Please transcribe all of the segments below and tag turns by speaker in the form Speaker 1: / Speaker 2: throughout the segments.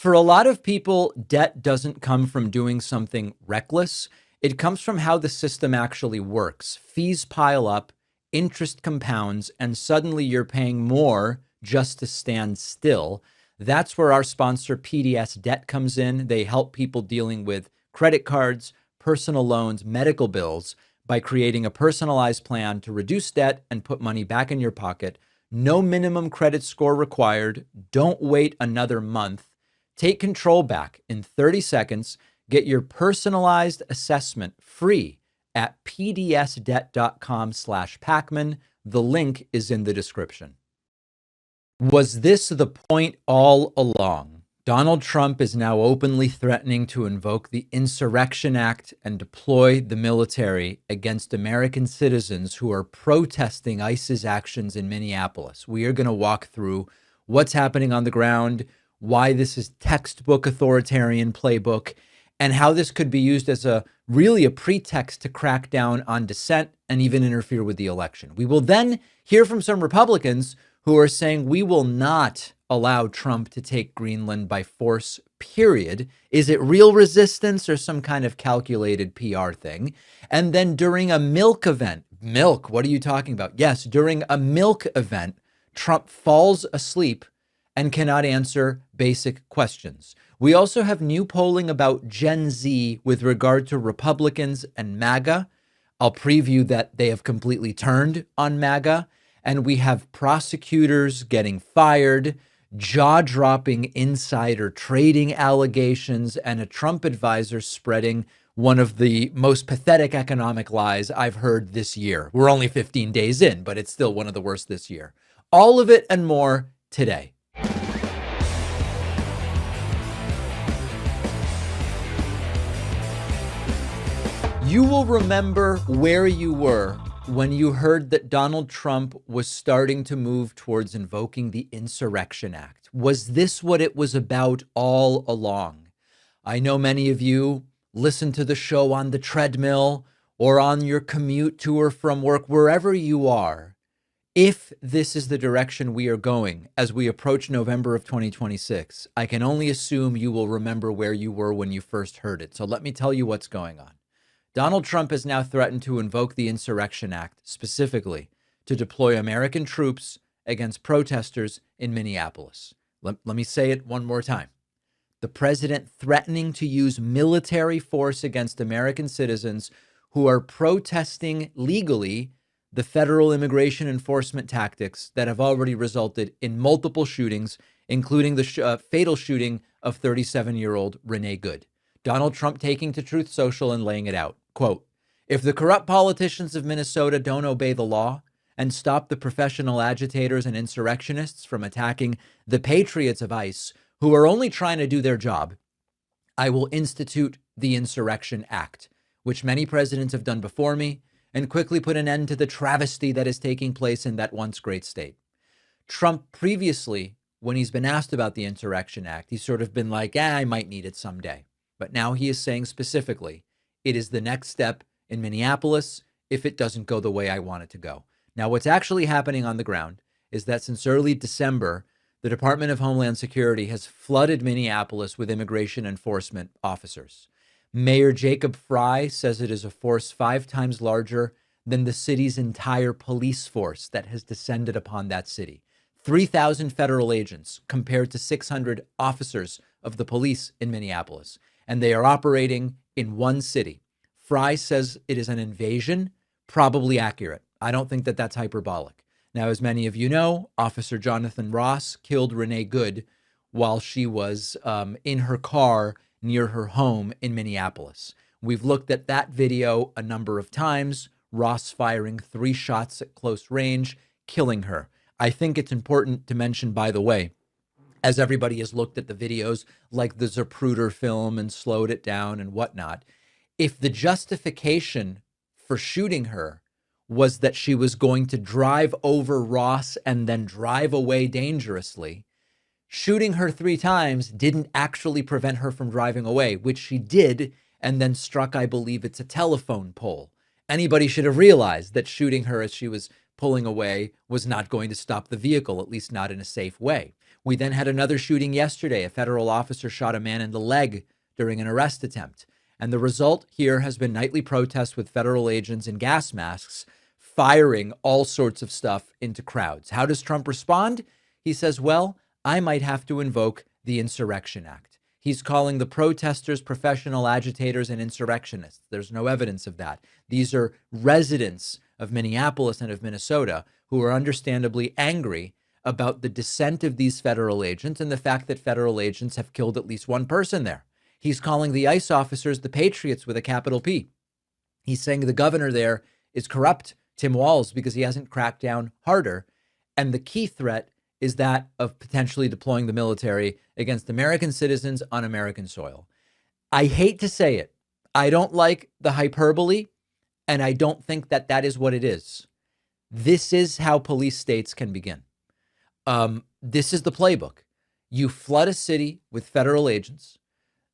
Speaker 1: For a lot of people, debt doesn't come from doing something reckless. It comes from how the system actually works. Fees pile up, interest compounds, and suddenly you're paying more just to stand still. That's where our sponsor, PDS Debt, comes in. They help people dealing with credit cards, personal loans, medical bills by creating a personalized plan to reduce debt and put money back in your pocket. No minimum credit score required. Don't wait another month. Take control back in 30 seconds. Get your personalized assessment free at pdsdebt.com/Pakman. The link is in the description. Was this the point all along? Donald Trump is now openly threatening to invoke the Insurrection Act and deploy the military against American citizens who are protesting ICE's actions in Minneapolis. We are going to walk through what's happening on the ground, why this is textbook authoritarian playbook, and how this could be used as really a pretext to crack down on dissent and even interfere with the election. We will then hear from some Republicans who are saying we will not allow Trump to take Greenland by force, period. Is it real resistance or some kind of calculated PR thing? And then during a milk event, what are you talking about? Yes, during a milk event, Trump falls asleep and cannot answer basic questions. We also have new polling about Gen Z with regard to Republicans and MAGA. I'll preview that they have completely turned on MAGA. And we have prosecutors getting fired, jaw-dropping insider trading allegations, and a Trump advisor spreading one of the most pathetic economic lies I've heard this year. We're only 15 days in, but it's still one of the worst this year. All of it and more today. You will remember where you were when you heard that Donald Trump was starting to move towards invoking the Insurrection Act. Was this what it was about all along? I know many of you listen to the show on the treadmill or on your commute to or from work, wherever you are. If this is the direction we are going as we approach November of 2026, I can only assume you will remember where you were when you first heard it. So let me tell you what's going on. Donald Trump has now threatened to invoke the Insurrection Act, specifically to deploy American troops against protesters in Minneapolis. Let me say it one more time. The president threatening to use military force against American citizens who are protesting legally the federal immigration enforcement tactics that have already resulted in multiple shootings, including the fatal shooting of 37-year-old Renee Good. Donald Trump taking to Truth Social and laying it out. Quote, if the corrupt politicians of Minnesota don't obey the law and stop the professional agitators and insurrectionists from attacking the patriots of ICE, who are only trying to do their job, I will institute the Insurrection Act, which many presidents have done before me, and quickly put an end to the travesty that is taking place in that once great state. Trump previously, when he's been asked about the Insurrection Act, he's sort of been like, I might need it someday. But now he is saying specifically, it is the next step in Minneapolis if it doesn't go the way I want it to go. Now, what's actually happening on the ground is that since early December, the Department of Homeland Security has flooded Minneapolis with immigration enforcement officers. Mayor Jacob Fry says it is a force 5 times larger than the city's entire police force that has descended upon that city. 3,000 federal agents compared to 600 officers of the police in Minneapolis. And they are operating in one city. Fry says it is an invasion, probably accurate. I don't think that that's hyperbolic. Now, as many of you know, Officer Jonathan Ross killed Renee Good while she was in her car near her home in Minneapolis. We've looked at that video a number of times, Ross firing 3 shots at close range, killing her. I think it's important to mention, by the way, as everybody has looked at the videos like the Zapruder film and slowed it down and whatnot, if the justification for shooting her was that she was going to drive over Ross and then drive away dangerously, shooting her 3 times didn't actually prevent her from driving away, which she did, and then struck, I believe it's a telephone pole. Anybody should have realized that shooting her as she was pulling away was not going to stop the vehicle, at least not in a safe way. We then had another shooting yesterday. A federal officer shot a man in the leg during an arrest attempt. And the result here has been nightly protests with federal agents in gas masks firing all sorts of stuff into crowds. How does Trump respond? He says, well, I might have to invoke the Insurrection Act. He's calling the protesters professional agitators and insurrectionists. There's no evidence of that. These are residents of Minneapolis and of Minnesota who are understandably angry about the dissent of these federal agents and the fact that federal agents have killed at least one person there. He's calling the ICE officers the Patriots with a capital P. He's saying the governor there is corrupt, Tim Walz, because he hasn't cracked down harder. And the key threat is that of potentially deploying the military against American citizens on American soil. I hate to say it. I don't like the hyperbole, and I don't think that that is what it is. This is how police states can begin. This is the playbook. You flood a city with federal agents.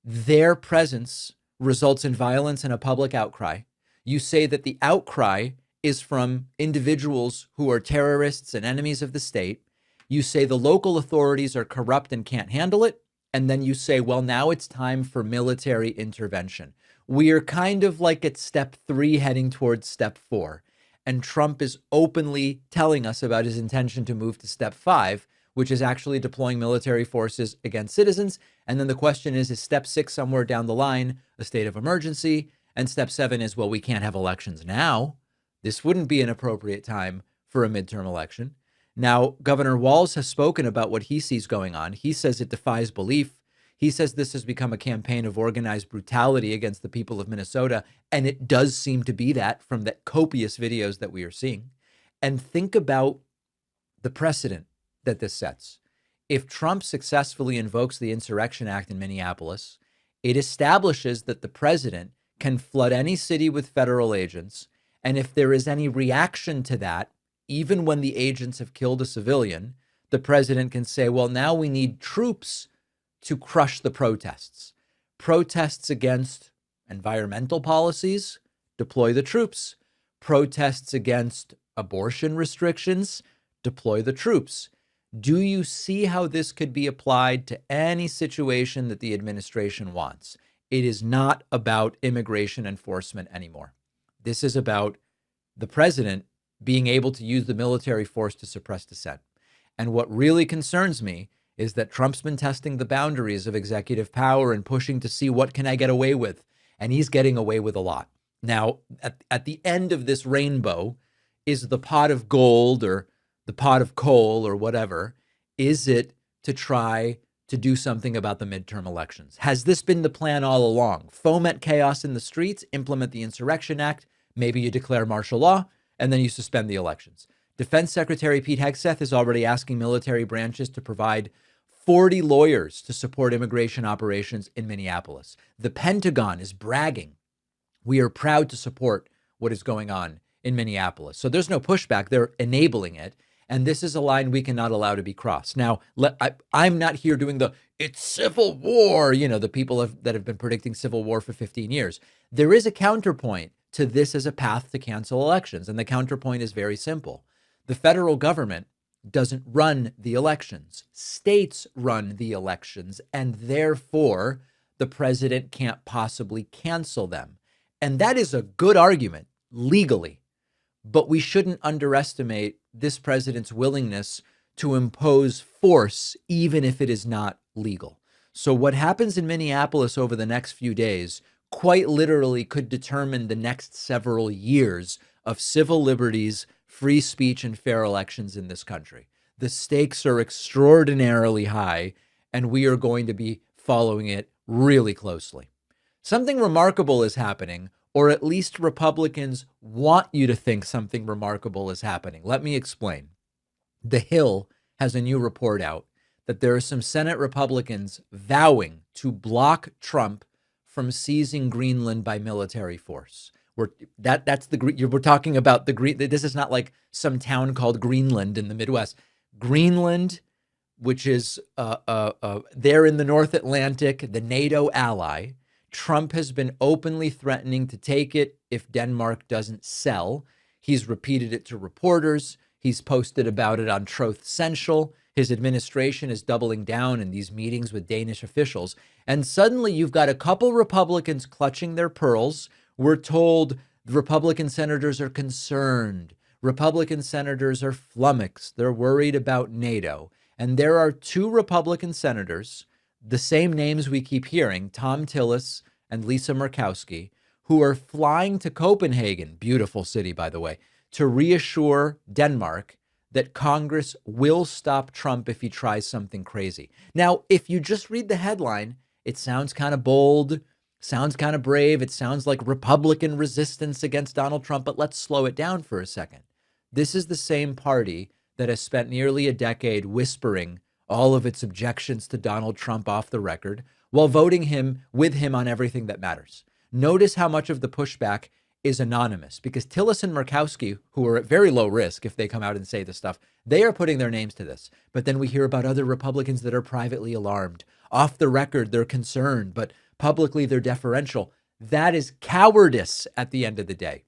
Speaker 1: Their presence results in violence and a public outcry. You say that the outcry is from individuals who are terrorists and enemies of the state. You say the local authorities are corrupt and can't handle it. And then you say, well, now it's time for military intervention. We are kind of like at step 3 heading towards step 4. And Trump is openly telling us about his intention to move to step 5, which is actually deploying military forces against citizens. And then the question is step 6 somewhere down the line a state of emergency? And step 7 is, well, we can't have elections now. This wouldn't be an appropriate time for a midterm election. Now, Governor Walz has spoken about what he sees going on. He says it defies belief. He says this has become a campaign of organized brutality against the people of Minnesota. And it does seem to be that from the copious videos that we are seeing. And think about the precedent that this sets. If Trump successfully invokes the Insurrection Act in Minneapolis, it establishes that the president can flood any city with federal agents. And if there is any reaction to that, even when the agents have killed a civilian, the president can say, well, now we need troops to crush the protests. Protests against environmental policies, deploy the troops. Protests against abortion restrictions, deploy the troops. Do you see how this could be applied to any situation that the administration wants? It is not about immigration enforcement anymore. This is about the president being able to use the military force to suppress dissent. And what really concerns me is that Trump's been testing the boundaries of executive power and pushing to see what can I get away with. And he's getting away with a lot. Now, at the end of this rainbow is the pot of gold or the pot of coal or whatever. Is it to try to do something about the midterm elections? Has this been the plan all along? Foment chaos in the streets, implement the Insurrection Act, maybe you declare martial law, and then you suspend the elections. Defense Secretary Pete Hegseth is already asking military branches to provide 40 lawyers to support immigration operations in Minneapolis. The Pentagon is bragging. We are proud to support what is going on in Minneapolis. So there's no pushback. They're enabling it. And this is a line we cannot allow to be crossed. Now, I'm not here doing it's civil war, the people that have been predicting civil war for 15 years. There is a counterpoint to this as a path to cancel elections. And the counterpoint is very simple. The federal government doesn't run the elections. States run the elections. And therefore, the president can't possibly cancel them. And that is a good argument legally. But we shouldn't underestimate this president's willingness to impose force, even if it is not legal. So what happens in Minneapolis over the next few days quite literally could determine the next several years of civil liberties, free speech, and fair elections in this country. The stakes are extraordinarily high, and we are going to be following it really closely. Something remarkable is happening, or at least Republicans want you to think something remarkable is happening. Let me explain. The Hill has a new report out that there are some Senate Republicans vowing to block Trump from seizing Greenland by military force. We're talking about this is not like some town called Greenland in the Midwest. Greenland, which is there in the North Atlantic, the NATO ally. Trump has been openly threatening to take it if Denmark doesn't sell. He's repeated it to reporters. He's posted about it on Truth Central. His administration is doubling down in these meetings with Danish officials. And suddenly you've got a couple Republicans clutching their pearls. We're told the Republican senators are concerned. Republican senators are flummoxed. They're worried about NATO. And there are two Republican senators, the same names we keep hearing, Tom Tillis and Lisa Murkowski, who are flying to Copenhagen, beautiful city, by the way, to reassure Denmark that Congress will stop Trump if he tries something crazy. Now, if you just read the headline, it sounds kind of bold, sounds kind of brave. It sounds like Republican resistance against Donald Trump, but let's slow it down for a second. This is the same party that has spent nearly a decade whispering all of its objections to Donald Trump off the record while voting with him on everything that matters. Notice how much of the pushback is anonymous, because Tillis and Murkowski, who are at very low risk if they come out and say this stuff, they are putting their names to this. But then we hear about other Republicans that are privately alarmed. Off the record, they're concerned, but publicly they're deferential. That is cowardice at the end of the day.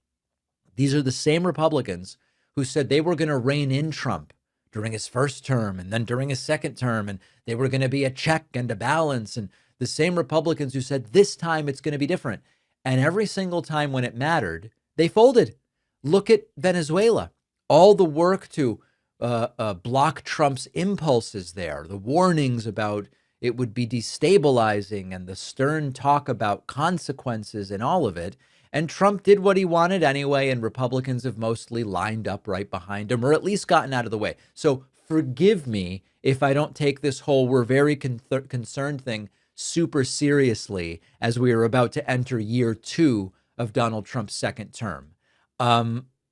Speaker 1: These are the same Republicans who said they were going to rein in Trump during his first term and then during his second term, and they were going to be a check and a balance. And the same Republicans who said this time it's going to be different. And every single time when it mattered, they folded. Look at Venezuela. All the work to block Trump's impulses there, the warnings about it would be destabilizing and the stern talk about consequences and all of it. And Trump did what he wanted anyway, and Republicans have mostly lined up right behind him, or at least gotten out of the way. So forgive me if I don't take this whole we're very concerned thing super seriously as we are about to enter year 2 of Donald Trump's second term.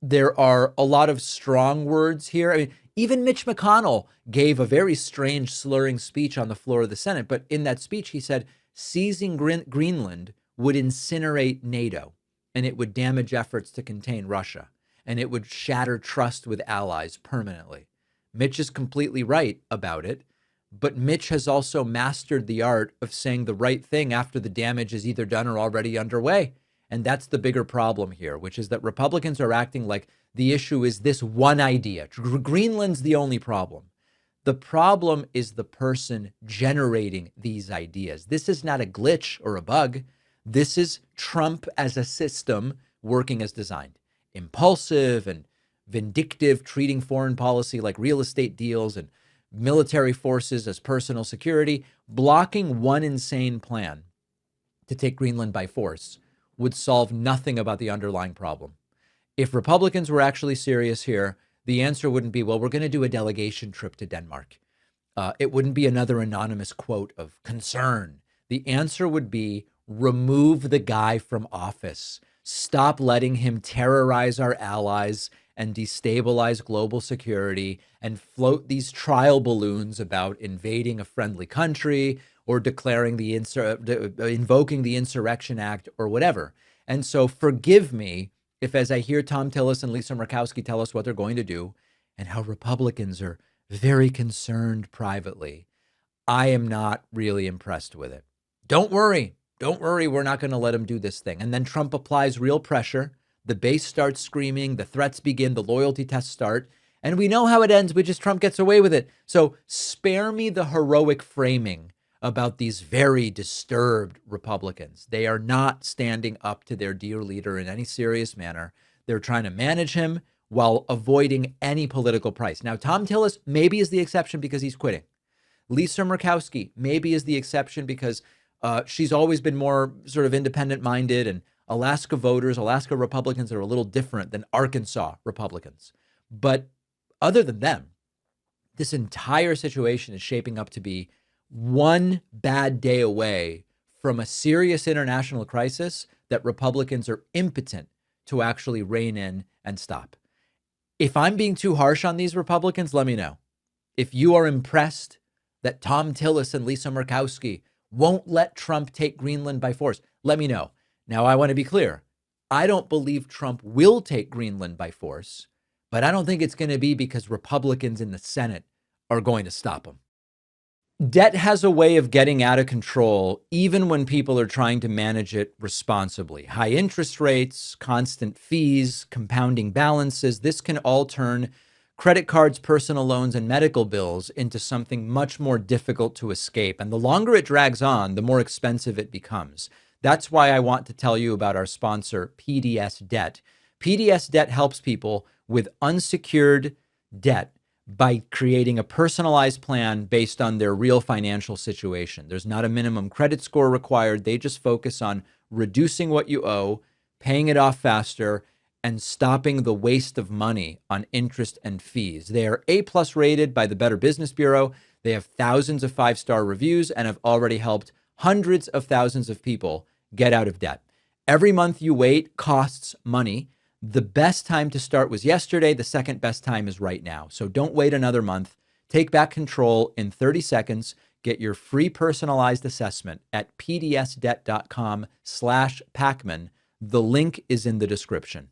Speaker 1: There are a lot of strong words here. I mean, even Mitch McConnell gave a very strange slurring speech on the floor of the Senate. But in that speech, he said seizing Greenland would incinerate NATO, and it would damage efforts to contain Russia, and it would shatter trust with allies permanently. Mitch is completely right about it. But Mitch has also mastered the art of saying the right thing after the damage is either done or already underway. And that's the bigger problem here, which is that Republicans are acting like the issue is this one idea. Greenland's the only problem. The problem is the person generating these ideas. This is not a glitch or a bug. This is Trump as a system working as designed. Impulsive and vindictive, treating foreign policy like real estate deals and military forces as personal security. Blocking one insane plan to take Greenland by force would solve nothing about the underlying problem. If Republicans were actually serious here, the answer wouldn't be, well, we're going to do a delegation trip to Denmark. It wouldn't be another anonymous quote of concern. The answer would be remove the guy from office. Stop letting him terrorize our allies and destabilize global security and float these trial balloons about invading a friendly country or declaring invoking the Insurrection Act or whatever. And so forgive me if, as I hear Tom Tillis and Lisa Murkowski tell us what they're going to do and how Republicans are very concerned privately, I am not really impressed with it. Don't worry. We're not going to let him do this thing. And then Trump applies real pressure. The base starts screaming, the threats begin, the loyalty tests start, and we know how it ends, which is Trump gets away with it. So spare me the heroic framing about these very disturbed Republicans. They are not standing up to their dear leader in any serious manner. They're trying to manage him while avoiding any political price. Now, Tom Tillis maybe is the exception because he's quitting. Lisa Murkowski maybe is the exception because she's always been more sort of independent-minded, and Alaska Republicans are a little different than Arkansas Republicans. But other than them, this entire situation is shaping up to be one bad day away from a serious international crisis that Republicans are impotent to actually rein in and stop. If I'm being too harsh on these Republicans, let me know. If you are impressed that Tom Tillis and Lisa Murkowski won't let Trump take Greenland by force, let me know. Now, I want to be clear. I don't believe Trump will take Greenland by force, but I don't think it's going to be because Republicans in the Senate are going to stop him. Debt has a way of getting out of control, even when people are trying to manage it responsibly. High interest rates, constant fees, compounding balances, this can all turn credit cards, personal loans, and medical bills into something much more difficult to escape. And the longer it drags on, the more expensive it becomes. That's why I want to tell you about our sponsor, PDS Debt. PDS Debt helps people with unsecured debt by creating a personalized plan based on their real financial situation. There's not a minimum credit score required. They just focus on reducing what you owe, paying it off faster, and stopping the waste of money on interest and fees. They are A+ rated by the Better Business Bureau. They have thousands of 5-star reviews and have already helped hundreds of thousands of people get out of debt. Every month you wait costs money. The best time to start was yesterday. The second best time is right now. So don't wait another month. Take back control in 30 seconds. Get your free personalized assessment at pdsdebt.com/Pakman. The link is in the description.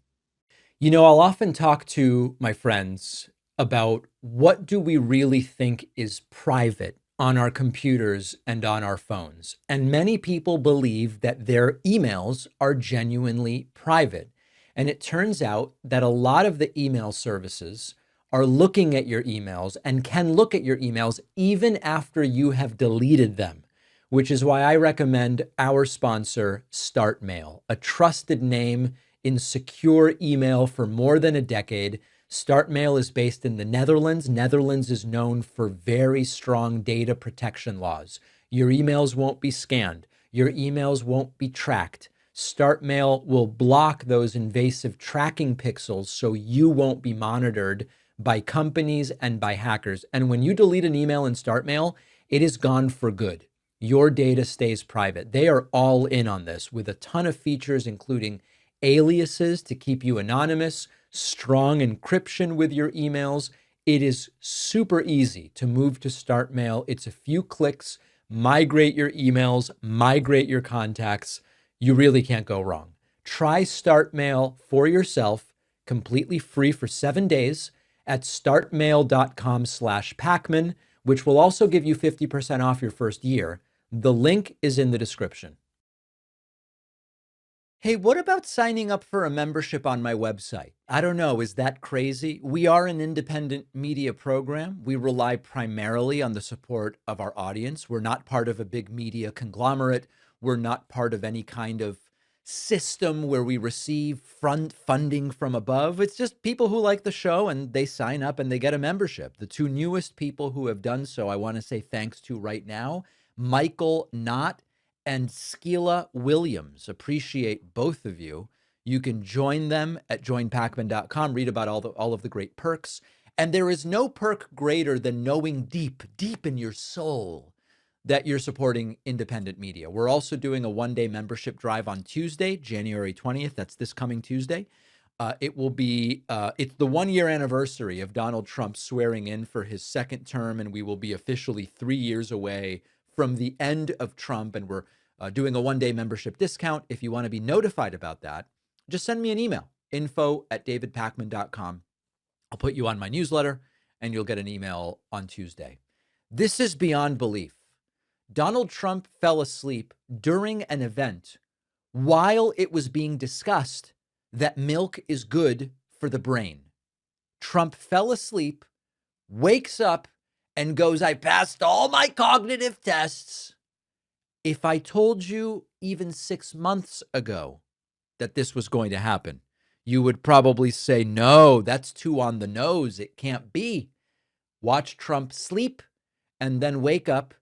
Speaker 1: You know, I'll often talk to my friends about what do we really think is private on our computers and on our phones. And many people believe that their emails are genuinely private. And it turns out that a lot of the email services are looking at your emails and can look at your emails even after you have deleted them, which is why I recommend our sponsor, StartMail, a trusted name in secure email for more than a decade. StartMail is based in the Netherlands. Netherlands is known for very strong data protection laws. Your emails won't be scanned. Your emails won't be tracked. StartMail will block those invasive tracking pixels so you won't be monitored by companies and by hackers. And when you delete an email in StartMail, it is gone for good. Your data stays private. They are all in on this with a ton of features, including aliases to keep you anonymous, strong encryption with your emails. It is super easy to move to StartMail. It's a few clicks, migrate your emails, migrate your contacts. You really can't go wrong. Try StartMail for yourself, completely free for 7 days at startmail.com/Pakman, which will also give you 50% off your first year. The link is in the description. Hey, what about signing up for a membership on my website? I don't know, is that crazy? We are an independent media program. We rely primarily on the support of our audience. We're not part of a big media conglomerate. We're not part of any kind of system where we receive funding from above. It's just people who like the show and they sign up and they get a membership. The two newest people who have done so, I want to say thanks to right now, Michael Knott and Skila Williams. Appreciate both of you. You can join them at joinpakman.com, read about all of the great perks. And there is no perk greater than knowing deep in your soul that you're supporting independent media. We're also doing a one-day membership drive on Tuesday, January 20th. That's this coming Tuesday. It will be, it's the 1-year anniversary of Donald Trump swearing in for his second term, and we will be officially 3 years away from the end of Trump, and we're doing a one-day membership discount. If you want to be notified about that, just send me an email, info@davidpakman.com. I'll put you on my newsletter, and you'll get an email on Tuesday. This is beyond belief. Donald Trump fell asleep during an event while it was being discussed that milk is good for the brain. Trump fell asleep, wakes up, and goes, "I passed all my cognitive tests." If I told you even 6 months ago that this was going to happen, you would probably say, no, that's too on the nose. It can't be. Watch Trump sleep and then wake up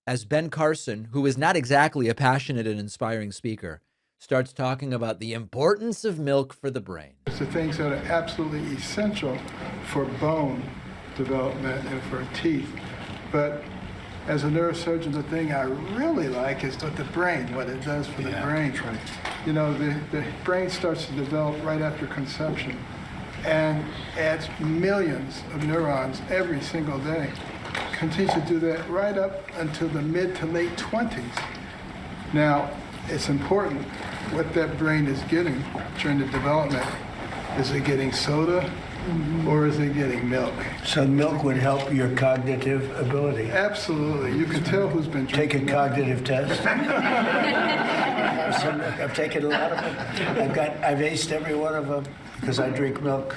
Speaker 1: as Ben Carson, who is not exactly a passionate and inspiring speaker, starts talking about the importance of milk for the brain.
Speaker 2: It's the things that are absolutely essential for bone development and for teeth. But as a neurosurgeon, the thing I really like is what the brain, what it does for the brain. Right. You know, the brain starts to develop right after conception and adds millions of neurons every single day. Continues to do that right up until the mid to late 20s. Now, it's important what that brain is getting during the development. Is it getting soda or is it getting milk?
Speaker 3: So milk would help your cognitive ability?
Speaker 2: Absolutely. You can tell who's been drinking.
Speaker 3: Take a cognitive test? have some milk. I've taken a lot of them. I've aced every one of them because I drink milk.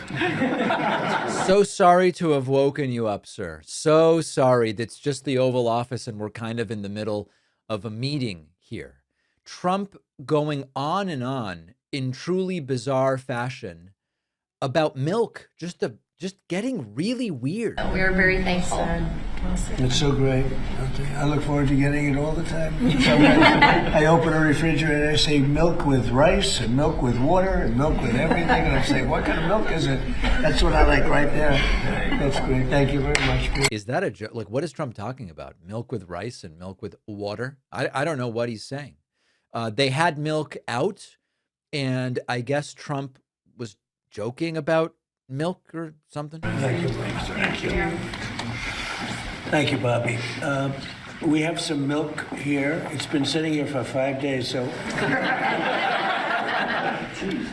Speaker 1: So sorry to have woken you up, sir. So sorry. That's just the Oval Office, and we're kind of in the middle of a meeting here. Trump going on and on in truly bizarre fashion about milk, just getting really weird.
Speaker 4: We are very thankful.
Speaker 3: It's so great. I look forward to getting it all the time. Sometimes I open a refrigerator, I say milk with rice and milk with water and milk with everything, and I say, what kind of milk is it? That's what I like right there. That's great. Thank you very much.
Speaker 1: Is that a joke? Like, what is Trump talking about? Milk with rice and milk with water? I don't know what he's saying. They had milk out, and I guess Trump was joking about milk or something.
Speaker 3: Thank you. Thank you. Thank you, Bobby. We have some milk here. It's been sitting here for 5 days, so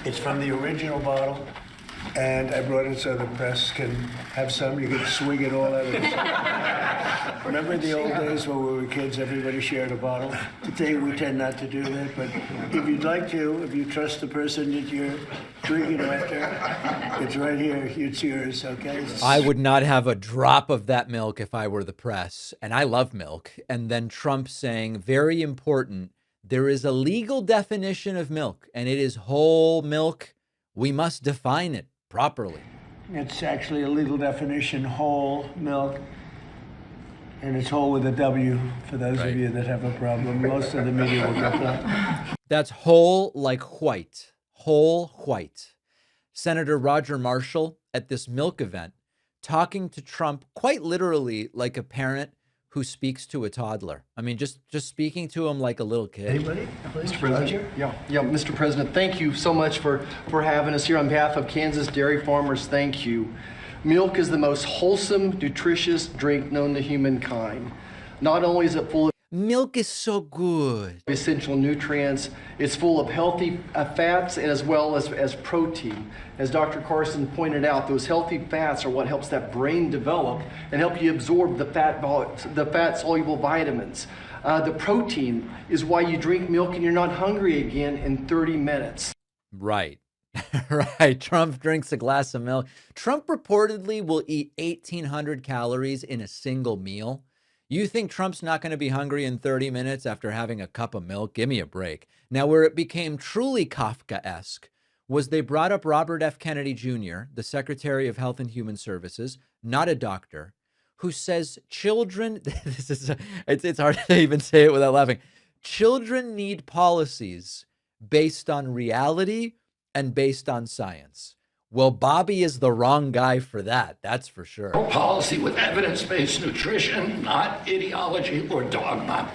Speaker 3: it's from the original bottle, and I brought it so the press can have some. You can swig it all out of it. Remember the old days when we were kids, everybody shared a bottle? Today we tend not to do that, but if you'd like to, if you trust the person that you're drinking after, it's right here. It's yours, okay?
Speaker 1: I would not have a drop of that milk if I were the press, and I love milk. And then Trump saying, very important, there is a legal definition of milk, and it is whole milk. We must define it properly.
Speaker 3: It's actually a legal definition, whole milk. And it's whole with a W for those of you that have a problem. Most of the media will get that.
Speaker 1: That's whole like white, whole white. Senator Roger Marshall at this milk event talking to Trump quite literally like a parent who speaks to a toddler. I mean, just speaking to him like a little kid.
Speaker 3: Anybody?
Speaker 5: Mr. President. Yeah, Mr. President, thank you so much for having us here on behalf of Kansas dairy farmers. Thank you. Milk is the most wholesome, nutritious drink known to humankind. Not only is it full of
Speaker 1: milk is so good.
Speaker 5: Essential nutrients, it's full of healthy fats as well as protein. As Dr. Carson pointed out, those healthy fats are what helps that brain develop and help you absorb the fat-soluble vitamins. The protein is why you drink milk and you're not hungry again in 30 minutes.
Speaker 1: Right. Right. Trump drinks a glass of milk. Trump reportedly will eat 1,800 calories in a single meal. You think Trump's not going to be hungry in 30 minutes after having a cup of milk? Give me a break. Now, where it became truly Kafkaesque was they brought up Robert F. Kennedy Jr., the Secretary of Health and Human Services, not a doctor, who says children, it's hard to even say it without laughing. Children need policies based on reality and based on science. Well, Bobby is the wrong guy for that. That's for sure.
Speaker 6: Policy with evidence-based nutrition, not ideology or dogma.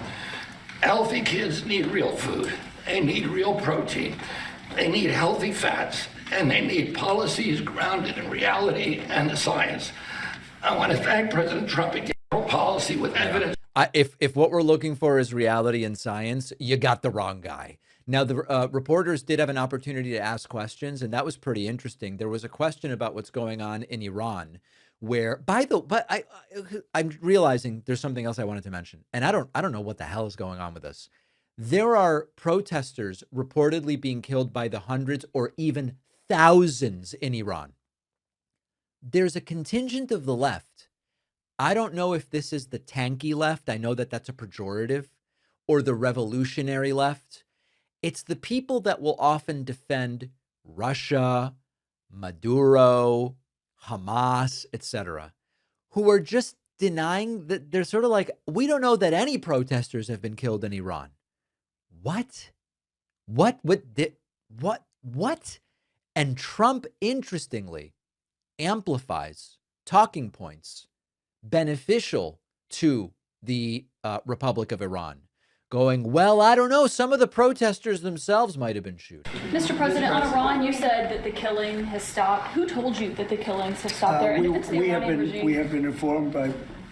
Speaker 6: Healthy kids need real food. They need real protein. They need healthy fats. And they need policies grounded in reality and the science. I want to thank President Trump again for policy with evidence.
Speaker 1: If what we're looking for is reality and science, you got the wrong guy. Now, the reporters did have an opportunity to ask questions, and that was pretty interesting. There was a question about what's going on in Iran, where I'm realizing there's something else I wanted to mention, and I don't know what the hell is going on with this. There are protesters reportedly being killed by the hundreds or even thousands in Iran. There's a contingent of the left. I don't know if this is the tanky left. I know that that's a pejorative, or the revolutionary left. It's the people that will often defend Russia, Maduro, Hamas, etc., who are just denying that. They're sort of like, we don't know that any protesters have been killed in Iran. What? And Trump, interestingly, amplifies talking points beneficial to the Republic of Iran, going, well, I don't know, some of the protesters themselves might have been shooting.
Speaker 7: Mr. President, on Iran, you said that the killing has stopped. Who told you that the killings have stopped there? And if it's the Iranian regime?
Speaker 3: We have been informed by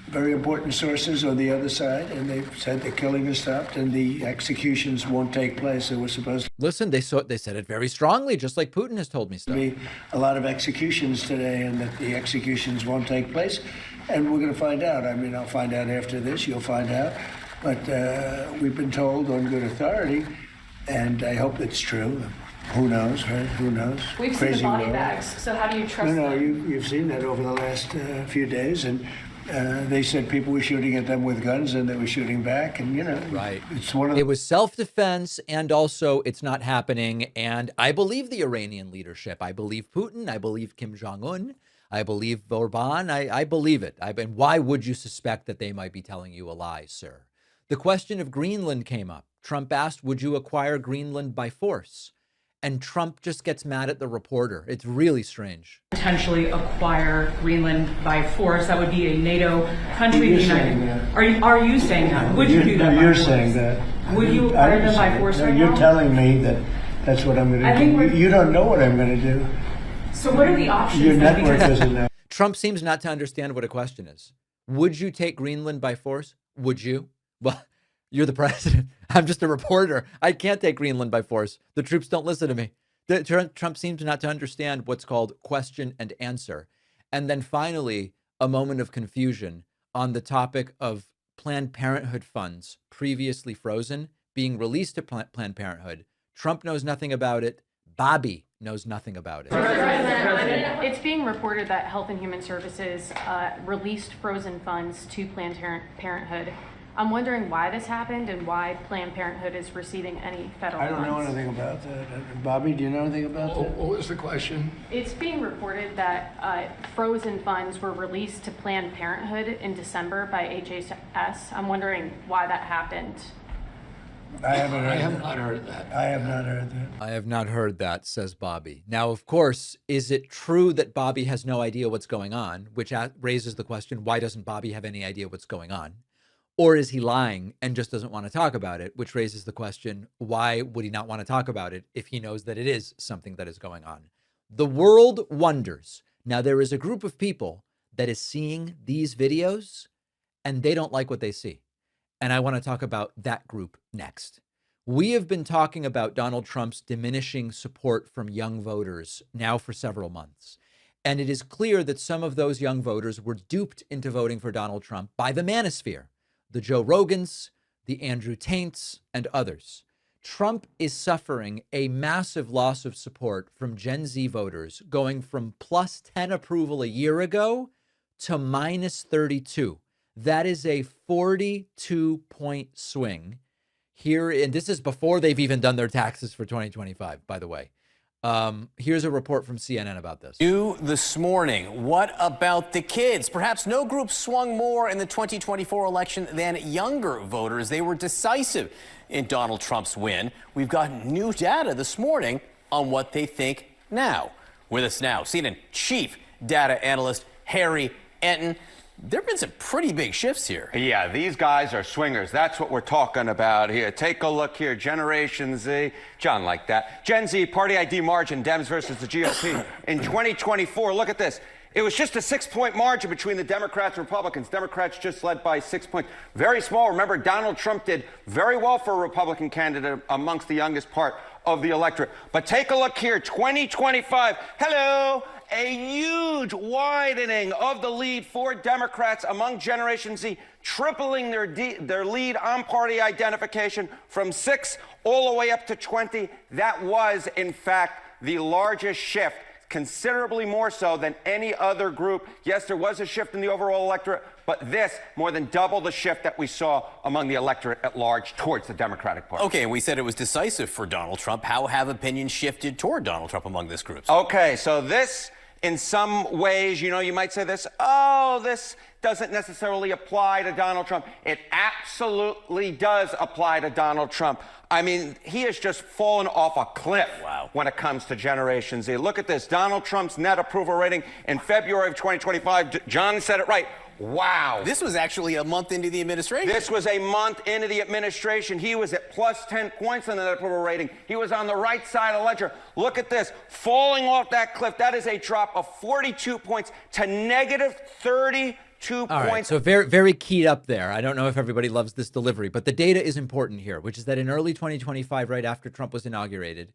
Speaker 3: very important sources on the other side, and they've said the killing has stopped and the executions won't take place. They were supposed to.
Speaker 1: Listen, they said it very strongly, just like Putin has told me stuff.
Speaker 3: Be a lot of executions today, and that the executions won't take place. And we're going to find out. I mean, I'll find out after this. You'll find out. But we've been told on good authority And I hope it's true. Who knows, right? Who knows?
Speaker 7: We've seen the body
Speaker 3: world.
Speaker 7: bags, so how do you trust
Speaker 3: No,
Speaker 7: them?
Speaker 3: you've seen that over the last few days, and they said people were shooting at them with guns, and they were shooting back, and
Speaker 1: Right.
Speaker 3: It's one of the
Speaker 1: It was self-defense, and also it's not happening. And I believe the Iranian leadership. I believe Putin. I believe Kim Jong-un. I believe Orban. I believe it. And why would you suspect that they might be telling you a lie, sir? The question of Greenland came up. Trump asked, would you acquire Greenland by force? And Trump just gets mad at the reporter. It's really strange.
Speaker 4: Potentially acquire Greenland by force. That would be a NATO country.
Speaker 3: You're saying that.
Speaker 4: Are you saying that? Would you do that?
Speaker 3: No, you're saying that.
Speaker 4: Would you acquire them by force right
Speaker 3: You're
Speaker 4: now?
Speaker 3: telling me that that's what I'm going
Speaker 4: I
Speaker 3: to
Speaker 4: think
Speaker 3: do.
Speaker 4: we're-
Speaker 3: You don't know what I'm going to do.
Speaker 4: So what are the options?
Speaker 3: Your
Speaker 4: then?
Speaker 3: network
Speaker 4: Because-
Speaker 3: doesn't know.
Speaker 1: Trump seems not to understand what a question is. Would you take Greenland by force? Would you? Well, you're the president. I'm just a reporter. I can't take Greenland by force. The troops don't listen to me. Trump seems not to understand what's called question and answer. And then finally, a moment of confusion on the topic of Planned Parenthood funds previously frozen being released to Planned Parenthood. Trump knows nothing about it. Bobby knows nothing about it.
Speaker 8: It's being reported that Health and Human Services released frozen funds to Planned Parenthood. I'm wondering why this happened and why Planned Parenthood is receiving any federal
Speaker 3: I don't know
Speaker 8: funds.
Speaker 3: anything about that. Bobby, do you know anything about that?
Speaker 6: What was the question?
Speaker 8: It's being reported that frozen funds were released to Planned Parenthood in December by HHS. I'm wondering why that happened.
Speaker 3: I haven't heard
Speaker 6: I have
Speaker 3: that.
Speaker 6: not heard that.
Speaker 3: I have not heard that.
Speaker 1: I have not heard that, says Bobby. Now, of course, is it true that Bobby has no idea what's going on, which raises the question, why doesn't Bobby have any idea what's going on? Or is he lying and just doesn't want to talk about it, which raises the question, why would he not want to talk about it if he knows that it is something that is going on? The world wonders. Now, there is a group of people that is seeing these videos and they don't like what they see. And I want to talk about that group next. We have been talking about Donald Trump's diminishing support from young voters now for several months. And it is clear that some of those young voters were duped into voting for Donald Trump by the manosphere, the Joe Rogans, the Andrew Taints, and others. Trump is suffering a massive loss of support from Gen Z voters, going from plus 10 approval a year ago to minus 32. That is a 42-point swing here. And this is before they've even done their taxes for 2025, by the way. Here's a report from CNN about this.
Speaker 9: New this morning. What about the kids? Perhaps no group swung more in the 2024 election than younger voters. They were decisive in Donald Trump's win. We've got new data this morning on what they think now. With us now, CNN chief data analyst Harry Enton. There have been some pretty big shifts here.
Speaker 10: Yeah, these guys are swingers. That's what we're talking about here. Take a look here. Generation Z. John liked that. Gen Z, party ID margin, Dems versus the GOP. In 2024, look at this. It was just a 6-point margin between the Democrats and Republicans. Democrats just led by 6 points. Very small. Remember, Donald Trump did very well for a Republican candidate amongst the youngest part of the electorate. But take a look here. 2025. Hello. A huge widening of the lead for Democrats among Generation Z, tripling their lead on party identification from 6 all the way up to 20. That was, in fact, the largest shift, considerably more so than any other group. Yes, there was a shift in the overall electorate, but this more than double the shift that we saw among the electorate at large towards the Democratic Party.
Speaker 9: Okay, and we said it was decisive for Donald Trump. How have opinions shifted toward Donald Trump among this group?
Speaker 10: Okay, so this, in some ways, you might say this, oh, this doesn't necessarily apply to Donald Trump. It absolutely does apply to Donald Trump. I mean, he has just fallen off a cliff when it comes to Generation Z. Look at this. Donald Trump's net approval rating in February of 2025. John said it right. Wow.
Speaker 9: This was actually a month into the administration.
Speaker 10: This was a month into the administration. He was at plus 10 points on the net approval rating. He was on the right side of the ledger. Look at this. Falling off that cliff, that is a drop of 42 points to negative 32
Speaker 1: All right,
Speaker 10: points.
Speaker 1: so very, very keyed up there. I don't know if everybody loves this delivery, but the data is important here, which is that in early 2025, right after Trump was inaugurated,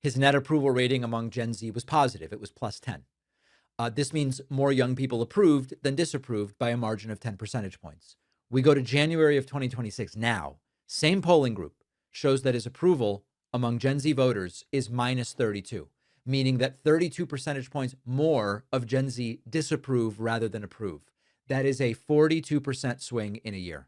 Speaker 1: his net approval rating among Gen Z was positive. It was plus 10. This means more young people approved than disapproved by a margin of 10 percentage points. We go to January of 2026 now. Same polling group shows that his approval among Gen Z voters is minus 32, meaning that 32 percentage points more of Gen Z disapprove rather than approve. That is a 42% swing in a year.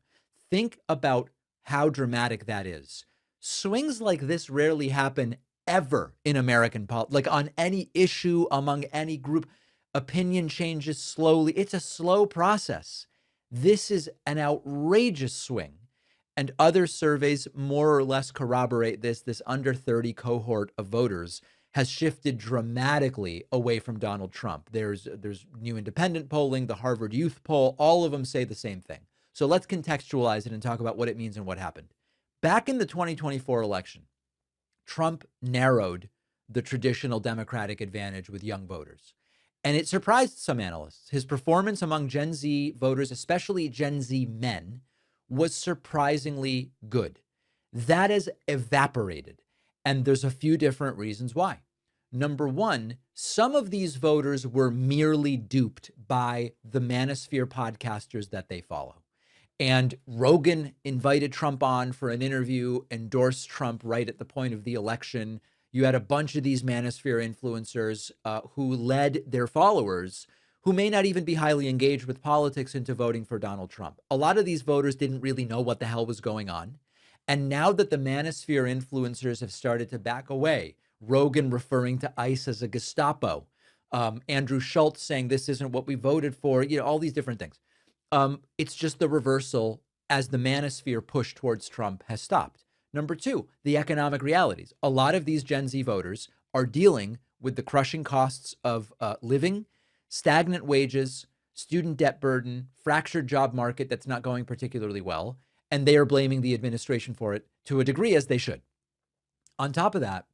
Speaker 1: Think about how dramatic that is. Swings like this rarely happen ever in American politics, like on any issue, among any group. Opinion changes slowly. It's a slow process. This is an outrageous swing. And other surveys more or less corroborate this. This under 30 cohort of voters has shifted dramatically away from Donald Trump. There's new independent polling, the Harvard Youth poll, all of them say the same thing. So let's contextualize it and talk about what it means and what happened. Back in the 2024 election, Trump narrowed the traditional Democratic advantage with young voters. And it surprised some analysts. His performance among Gen Z voters, especially Gen Z men, was surprisingly good. That has evaporated. And there's a few different reasons why. Number one, some of these voters were merely duped by the Manosphere podcasters that they follow. And Rogan invited Trump on for an interview, endorsed Trump right at the point of the election. You had a bunch of these Manosphere influencers who led their followers, who may not even be highly engaged with politics, into voting for Donald Trump. A lot of these voters didn't really know what the hell was going on. And now that the Manosphere influencers have started to back away, Rogan referring to ICE as a Gestapo, Andrew Schultz saying this isn't what we voted for, all these different things. It's just the reversal as the Manosphere push towards Trump has stopped. Number two, the economic realities. A lot of these Gen Z voters are dealing with the crushing costs of living, stagnant wages, student debt burden, fractured job market that's not going particularly well, and they are blaming the administration for it to a degree, as they should. On top of that,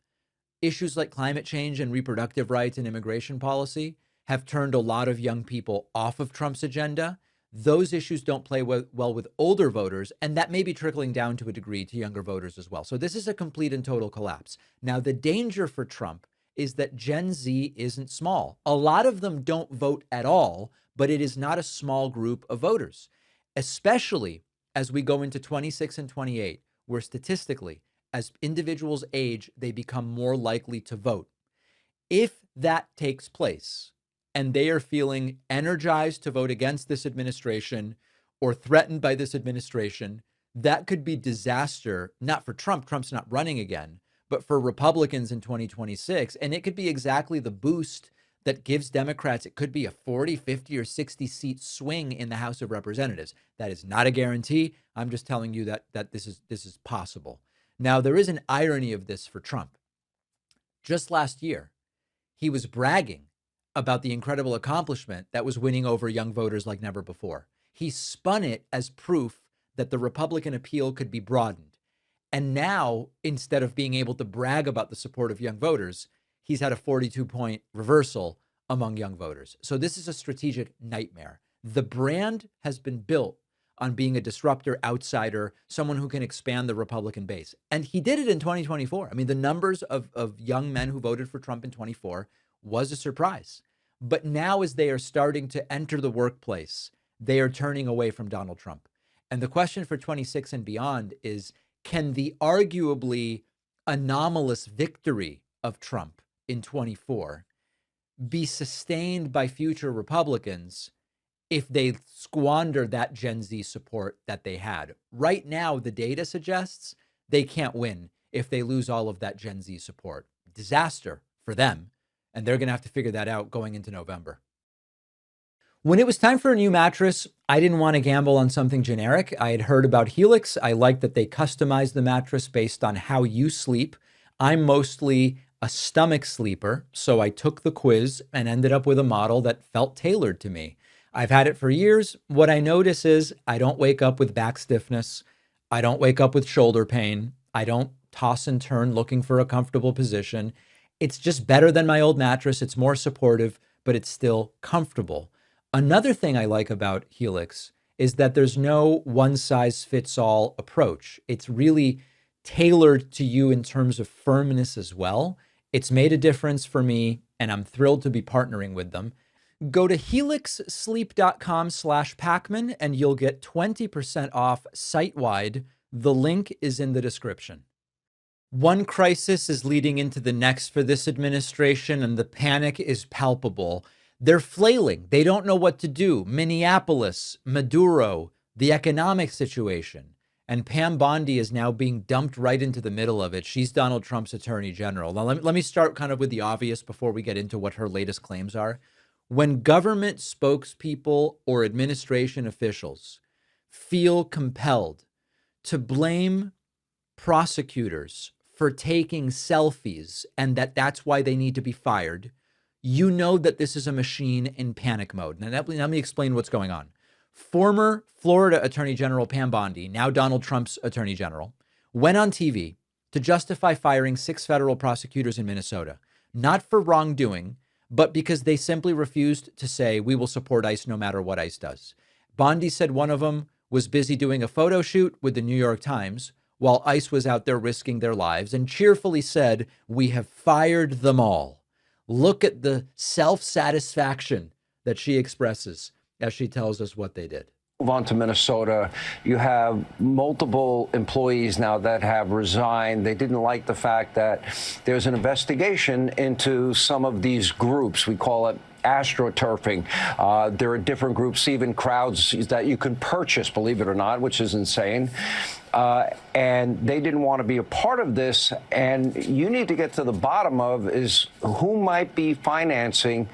Speaker 1: issues like climate change and reproductive rights and immigration policy have turned a lot of young people off of Trump's agenda. Those issues don't play well with older voters, and that may be trickling down to a degree to younger voters as well. So this is a complete and total collapse. Now, the danger for Trump is that Gen Z isn't small. A lot of them don't vote at all, but it is not a small group of voters, especially as we go into 26 and 28, where statistically, as individuals age, they become more likely to vote. If that takes place, and they are feeling energized to vote against this administration or threatened by this administration, that could be disaster, not for Trump. Trump's not running again, but for Republicans in 2026. And it could be exactly the boost that gives Democrats, it could be a 40, 50, or 60 seat swing in the House of Representatives. That is not a guarantee. I'm just telling you that this is possible. Now, there is an irony of this for Trump. Just last year, he was bragging about the incredible accomplishment that was winning over young voters like never before. He spun it as proof that the Republican appeal could be broadened. And now, instead of being able to brag about the support of young voters, he's had a 42-point reversal among young voters. So this is a strategic nightmare. The brand has been built on being a disruptor, outsider, someone who can expand the Republican base. And he did it in 2024. I mean, the numbers of young men who voted for Trump in 24 was a surprise. But now, as they are starting to enter the workplace, they are turning away from Donald Trump. And the question for 26 and beyond is, can the arguably anomalous victory of Trump in 24 be sustained by future Republicans if they squander that Gen Z support that they had? Right now, the data suggests they can't win if they lose all of that Gen Z support. Disaster for them. And they're going to have to figure that out going into November. When it was time for a new mattress, I didn't want to gamble on something generic. I had heard about Helix. I liked that they customized the mattress based on how you sleep. I'm mostly a stomach sleeper, so I took the quiz and ended up with a model that felt tailored to me. I've had it for years. What I notice is I don't wake up with back stiffness. I don't wake up with shoulder pain. I don't toss and turn looking for a comfortable position. It's just better than my old mattress. It's more supportive, but it's still comfortable. Another thing I like about Helix is that there's no one-size-fits-all approach. It's really tailored to you in terms of firmness as well. It's made a difference for me, and I'm thrilled to be partnering with them. Go to helixsleep.com/Pakman, and you'll get 20% off site-wide. The link is in the description. One crisis is leading into the next for this administration, and the panic is palpable. They're flailing. They don't know what to do. Minneapolis, Maduro, the economic situation. And Pam Bondi is now being dumped right into the middle of it. She's Donald Trump's attorney general. Now, let me start kind of with the obvious before we get into what her latest claims are. When government spokespeople or administration officials feel compelled to blame prosecutors for taking selfies and that's why they need to be fired, you know that this is a machine in panic mode. Now, let me explain what's going on. Former Florida Attorney General Pam Bondi, now Donald Trump's Attorney General, went on TV to justify firing 6 federal prosecutors in Minnesota, not for wrongdoing, but because they simply refused to say, we will support ICE no matter what ICE does. Bondi said one of them was busy doing a photo shoot with the New York Times while ICE was out there risking their lives, and cheerfully said, we have fired them all. Look at the self-satisfaction that she expresses as she tells us what they did.
Speaker 11: Move on to Minnesota. You have multiple employees now that have resigned. They didn't like the fact that there's an investigation into some of these groups. We call it astroturfing. There are different groups, even crowds that you can purchase, believe it or not, which is insane. And they didn't want to be a part of this. And you need to get to the bottom of is who might be financing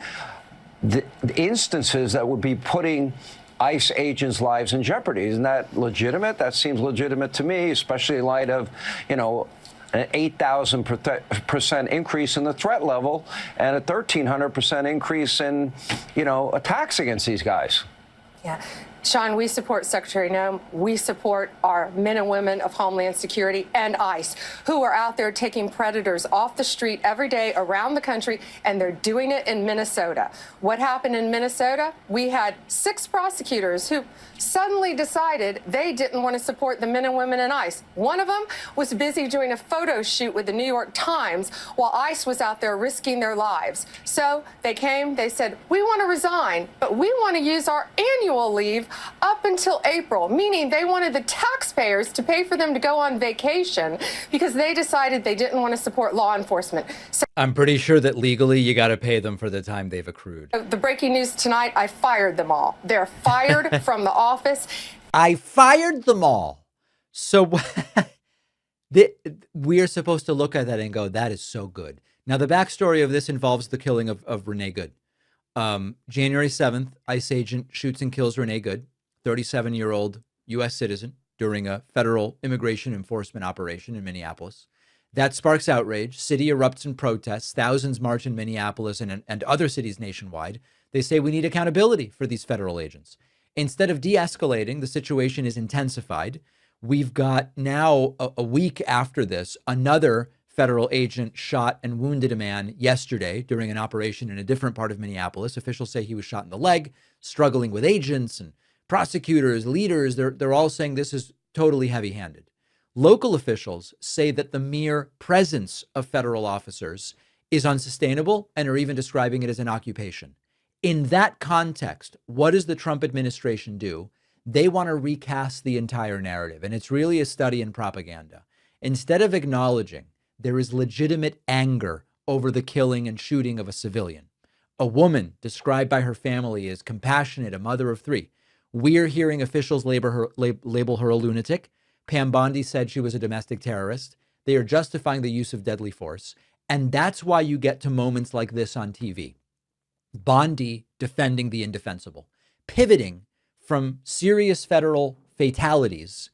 Speaker 11: the instances that would be putting ICE agents' lives in jeopardy. Isn't that legitimate? That seems legitimate to me, especially in light of, an 8,000% increase in the threat level and a 1,300% increase in, attacks against these guys.
Speaker 12: Yeah. Sean, we support Secretary Noem. We support our men and women of Homeland Security and ICE, who are out there taking predators off the street every day around the country, and they're doing it in Minnesota. What happened in Minnesota? We had 6 prosecutors who suddenly decided they didn't want to support the men and women in ICE. One of them was busy doing a photo shoot with the New York Times while ICE was out there risking their lives. So they came, they said, we want to resign, but we want to use our annual leave up until April, meaning they wanted the taxpayers to pay for them to go on vacation because they decided they didn't want to support law enforcement. So
Speaker 1: I'm pretty sure that legally you got to pay them for the time they've accrued.
Speaker 12: the breaking news tonight, I fired them all. They're fired from the office.
Speaker 1: I fired them all. So we are supposed to look at that and go, that is so good. Now, the backstory of this involves the killing of Renee Good. January 7th, ICE agent shoots and kills Renee Good, 37-year-old U.S. citizen, during a federal immigration enforcement operation in Minneapolis. That sparks outrage. City erupts in protests. Thousands march in Minneapolis and other cities nationwide. They say we need accountability for these federal agents. Instead of de-escalating, the situation is intensified. We've got now, a week after this, another federal agent shot and wounded a man yesterday during an operation in a different part of Minneapolis. Officials say he was shot in the leg, struggling with agents and prosecutors, leaders. They're all saying this is totally heavy-handed. Local officials say that the mere presence of federal officers is unsustainable and are even describing it as an occupation. In that context, what does the Trump administration do? They want to recast the entire narrative, and it's really a study in propaganda. Instead of acknowledging there is legitimate anger over the killing and shooting of a civilian, a woman described by her family as compassionate, a mother of 3. We are hearing officials label her a lunatic. Pam Bondi said she was a domestic terrorist. They are justifying the use of deadly force. And that's why you get to moments like this on TV. Bondi defending the indefensible, pivoting from serious federal fatalities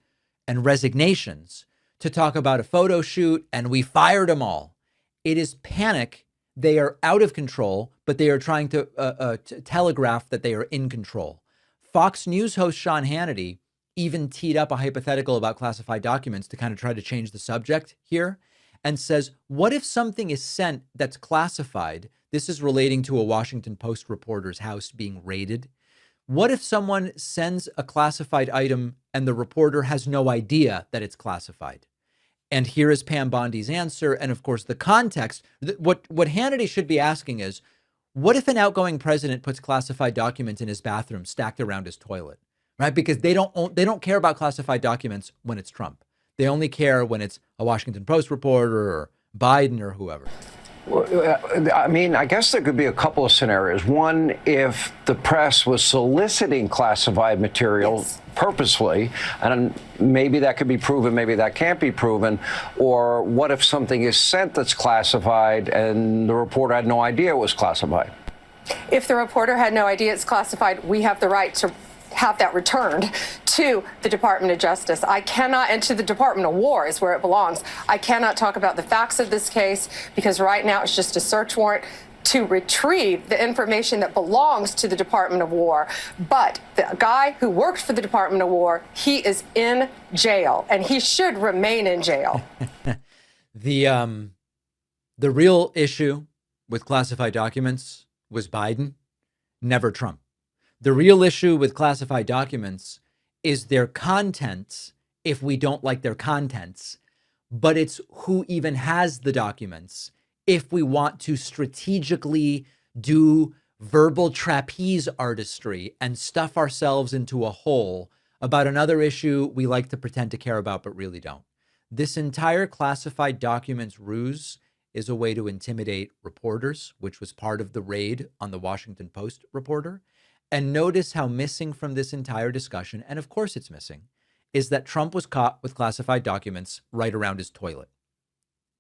Speaker 1: and resignations to talk about a photo shoot and we fired them all. It is panic. They are out of control, but they are trying to telegraph that they are in control. Fox News host Sean Hannity even teed up a hypothetical about classified documents to kind of try to change the subject here and says, what if something is sent that's classified? This is relating to a Washington Post reporter's house being raided. What if someone sends a classified item and the reporter has no idea that it's classified? And here is Pam Bondi's answer. And of course, the context, what Hannity should be asking is, what if an outgoing president puts classified documents in his bathroom stacked around his toilet, right? Because they don't care about classified documents when it's Trump. They only care when it's a Washington Post reporter or Biden or whoever.
Speaker 11: I mean, I guess there could be a couple of scenarios. One, if the press was soliciting classified material purposely, and maybe that could be proven, maybe that can't be proven. Or what if something is sent that's classified and the reporter had no idea it was classified?
Speaker 12: If the reporter had no idea it's classified, we have the right to have that returned to the Department of Justice. I cannot, and to the Department of War is where it belongs. I cannot talk about the facts of this case because right now it's just a search warrant to retrieve the information that belongs to the Department of War. But the guy who worked for the Department of War, he is in jail, and he should remain in jail.
Speaker 1: The real issue with classified documents was Biden, never Trump. The real issue with classified documents is their contents, if we don't like their contents, but it's who even has the documents if we want to strategically do verbal trapeze artistry and stuff ourselves into a hole about another issue we like to pretend to care about but really don't. This entire classified documents ruse is a way to intimidate reporters, which was part of the raid on the Washington Post reporter. And notice how missing from this entire discussion, and of course it's missing, is that Trump was caught with classified documents right around his toilet.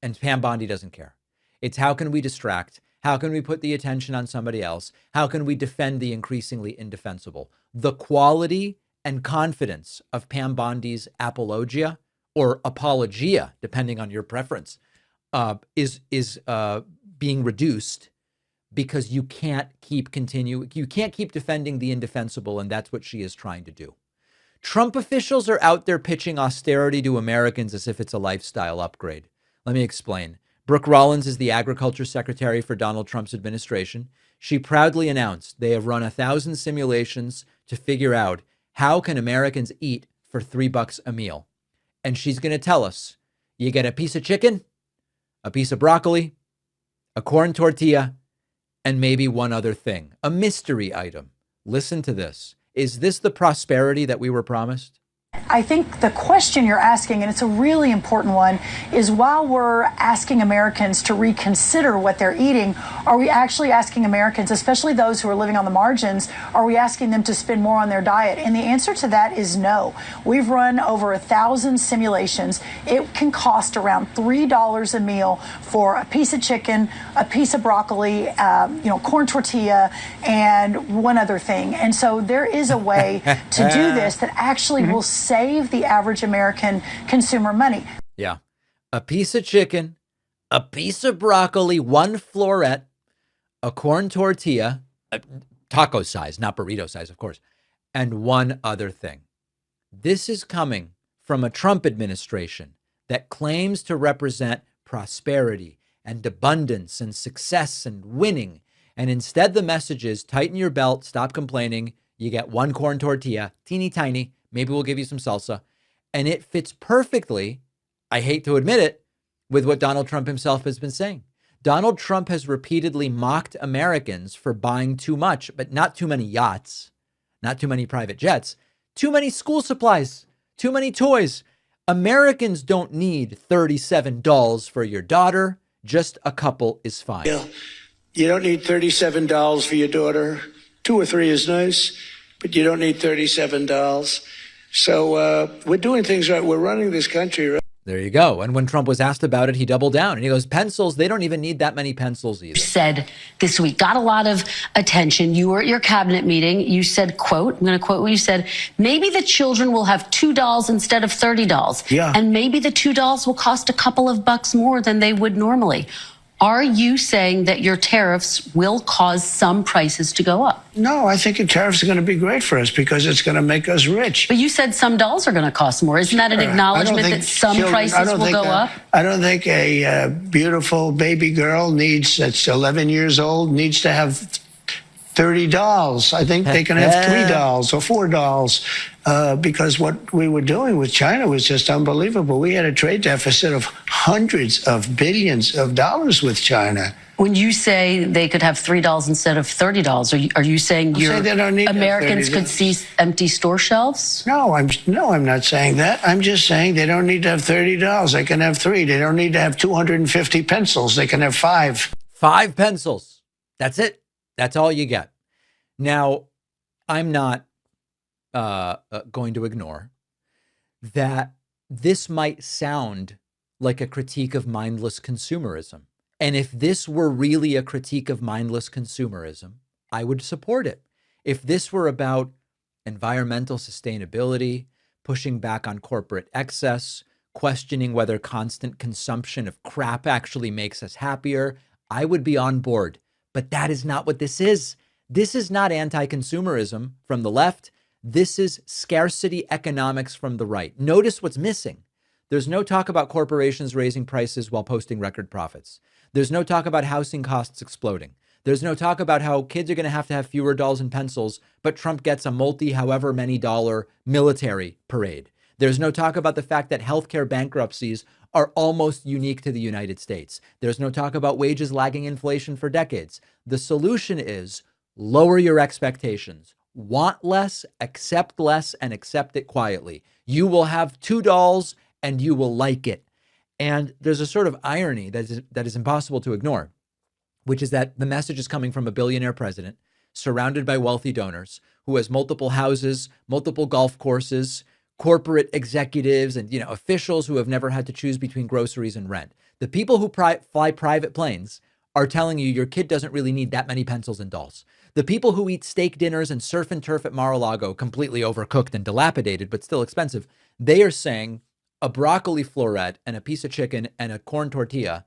Speaker 1: And Pam Bondi doesn't care. It's how can we distract? How can we put the attention on somebody else? How can we defend the increasingly indefensible? The quality and confidence of Pam Bondi's apologia or apologia, depending on your preference, is being reduced because you can't keep defending the indefensible, and that's what she is trying to do. Trump officials are out there pitching austerity to Americans as if it's a lifestyle upgrade. Let me explain. Brooke Rollins is the agriculture secretary for Donald Trump's administration. She proudly announced they have run 1,000 simulations to figure out how can Americans eat for $3 a meal. And she's going to tell us, you get a piece of chicken, a piece of broccoli, a corn tortilla, and maybe one other thing, a mystery item. Listen to this. Is this the prosperity that we were promised?
Speaker 13: I think the question you're asking, and it's a really important one, is while we're asking Americans to reconsider what they're eating, are we actually asking Americans, especially those who are living on the margins, are we asking them to spend more on their diet? And the answer to that is no. We've run over 1,000 simulations. It can cost around $3 a meal for a piece of chicken, a piece of broccoli, corn tortilla, and one other thing. And so there is a way to do this that actually will save the average American consumer money.
Speaker 1: Yeah. A piece of chicken, a piece of broccoli, one floret, a corn tortilla, taco size, not burrito size, of course, and one other thing. This is coming from a Trump administration that claims to represent prosperity and abundance and success and winning. And instead, the message is tighten your belt, stop complaining. You get one corn tortilla, teeny tiny. Maybe we'll give you some salsa. And it fits perfectly, I hate to admit it, with what Donald Trump himself has been saying. Donald Trump has repeatedly mocked Americans for buying too much, but not too many yachts, not too many private jets, too many school supplies, too many toys. Americans don't need $37 for your daughter. Just a couple is fine.
Speaker 3: You don't need $37 for your daughter. 2 or 3 is nice, but you don't need $37. So we're doing things right. We're running this country right.
Speaker 1: There you go. And when Trump was asked about it, he doubled down and he goes, pencils, they don't even need that many pencils either.
Speaker 14: Said this week, got a lot of attention. You were at your cabinet meeting. You said, quote, I'm going to quote what you said, maybe the children will have $2 instead of $30.
Speaker 3: Yeah.
Speaker 14: And maybe the $2 will cost a couple of bucks more than they would normally. Are you saying that your tariffs will cause some prices to go up?
Speaker 3: No, I think the tariffs are going to be great for us because it's going to make us rich.
Speaker 14: But you said some dolls are going to cost more. Isn't that an acknowledgement that some prices will go up?
Speaker 3: I don't think a beautiful baby girl that's 11 years old needs to have $30. I think they can have $3 or $4 because what we were doing with China was just unbelievable. We had a trade deficit of hundreds of billions of dollars with China.
Speaker 14: When you say they could have $3 instead of $30, are you saying Americans could see empty store shelves?
Speaker 3: No, I'm not saying that. I'm just saying they don't need to have $30. They can have 3. They don't need to have 250 pencils. They can have 5.
Speaker 1: 5 pencils. That's it. That's all you get. Now, I'm not going to ignore that this might sound like a critique of mindless consumerism. And if this were really a critique of mindless consumerism, I would support it. If this were about environmental sustainability, pushing back on corporate excess, questioning whether constant consumption of crap actually makes us happier, I would be on board. But that is not what this is. This is not anti-consumerism from the left. This is scarcity economics from the right. Notice what's missing. There's no talk about corporations raising prices while posting record profits. There's no talk about housing costs exploding. There's no talk about how kids are going to have fewer dolls and pencils, but Trump gets a however many dollar military parade. There's no talk about the fact that healthcare bankruptcies are almost unique to the United States. There's no talk about wages lagging inflation for decades. The solution is lower your expectations. Want less, and accept it quietly. You will have 2 dolls and you will like it. And there's a sort of irony that is impossible to ignore, which is that the message is coming from a billionaire president surrounded by wealthy donors who has multiple houses, multiple golf courses, corporate executives, and officials who have never had to choose between groceries and rent. The people who fly private planes are telling you your kid doesn't really need that many pencils and dolls. The people who eat steak dinners and surf and turf at Mar-a-Lago, completely overcooked and dilapidated, but still expensive, they are saying a broccoli floret and a piece of chicken and a corn tortilla